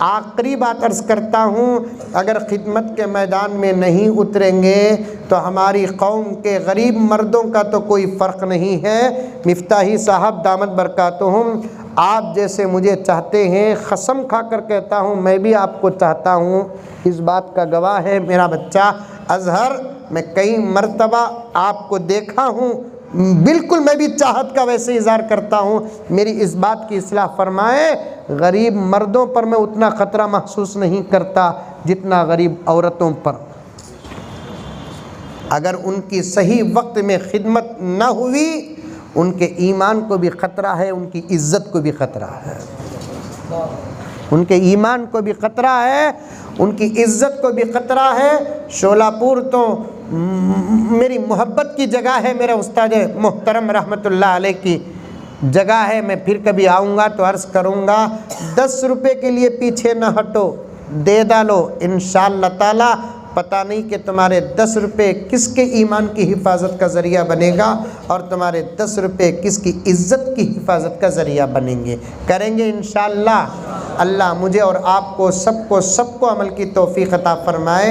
आखिरी बात अर्ज़ करता हूँ, अगर खिदमत के मैदान में नहीं उतरेंगे तो हमारी कौम के गरीब मर्दों का तो कोई फ़र्क नहीं है। मिफ्ताही साहब दामत बरकातुहुम, आप जैसे मुझे चाहते हैं, कसम खाकर कहता हूँ मैं भी आपको चाहता हूँ। इस बात का गवाह है मेरा बच्चा अज़हर, मैं कई मर्तबा आपको देखा हूँ, बिल्कुल मैं भी चाहत का वैसे इज़हार करता हूँ। मेरी इस बात की इस्लाह फरमाए, गरीब मर्दों पर मैं उतना ख़तरा महसूस नहीं करता जितना गरीब औरतों पर। अगर उनकी सही वक्त में खिदमत न हुई, उनके ईमान को भी ख़तरा है, उनकी इज़्ज़त को भी ख़तरा है, उनके ईमान को भी ख़तरा है, उनकी इज़्ज़त को भी ख़तरा है। शोलापुर तो मेरी मोहब्बत की जगह है, मेरा उस्ताद मोहतरम रहमतुल्लाह अलैह की जगह है। मैं फिर कभी आऊँगा तो अर्ज़ करूँगा, 10 रुपये के लिए पीछे न हटो, दे डालो, इंशाअल्लाह ताला पता नहीं कि तुम्हारे 10 रुपये किसके ईमान की हिफाजत का ज़रिया बनेगा और तुम्हारे 10 रुपये किसकी इज़्ज़त की हिफाजत का ज़रिया बनेंगे। करेंगे इंशाअल्लाह। अल्लाह मुझे और आपको सबको अमल की तौफ़ीक़ अता फ़रमाए।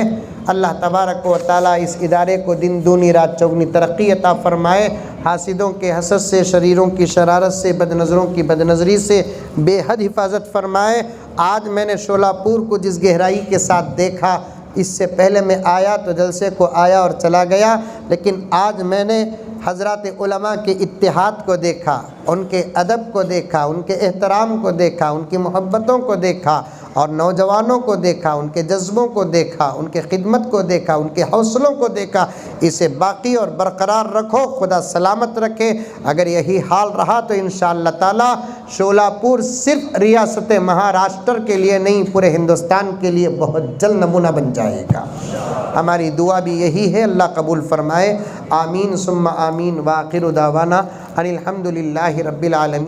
अल्लाह तबारक व तआला इस इदारे को दिन दूनी रात चौगनी तरक्की अता फ़रमाए। हासिदों के हसद से, शरीरों की शरारत से, बदनज़रों की बदनज़री से बेहद हिफाजत फ़रमाए। आज मैंने शोलापुर को जिस गहराई के साथ देखा, इससे पहले मैं आया तो जलसे को आया और चला गया, लेकिन आज मैंने हज़रात उलमा के इत्तिहाद को देखा, उनके अदब को देखा, उनके एहतराम को देखा, उनकी मोहब्बतों को देखा और नौजवानों को देखा, उनके जज्बों को देखा, उनके खिदमत को देखा, उनके हौसलों को देखा। इसे बाकी और बरकरार रखो, खुदा सलामत रखे। अगर यही हाल रहा तो इंशाअल्लाह ताला शोलापुर सिर्फ रियासत महाराष्ट्र के लिए नहीं, पूरे हिंदुस्तान के लिए बहुत जल्द नमूना बन जाएगा। हमारी दुआ भी यही है, अल्लाह कबूल फ़रमाए। आमीन सुम्मा आमीन। व आखिरु दावाना अनिल हम्दुलिल्लाहि रब्बिल आलमीन।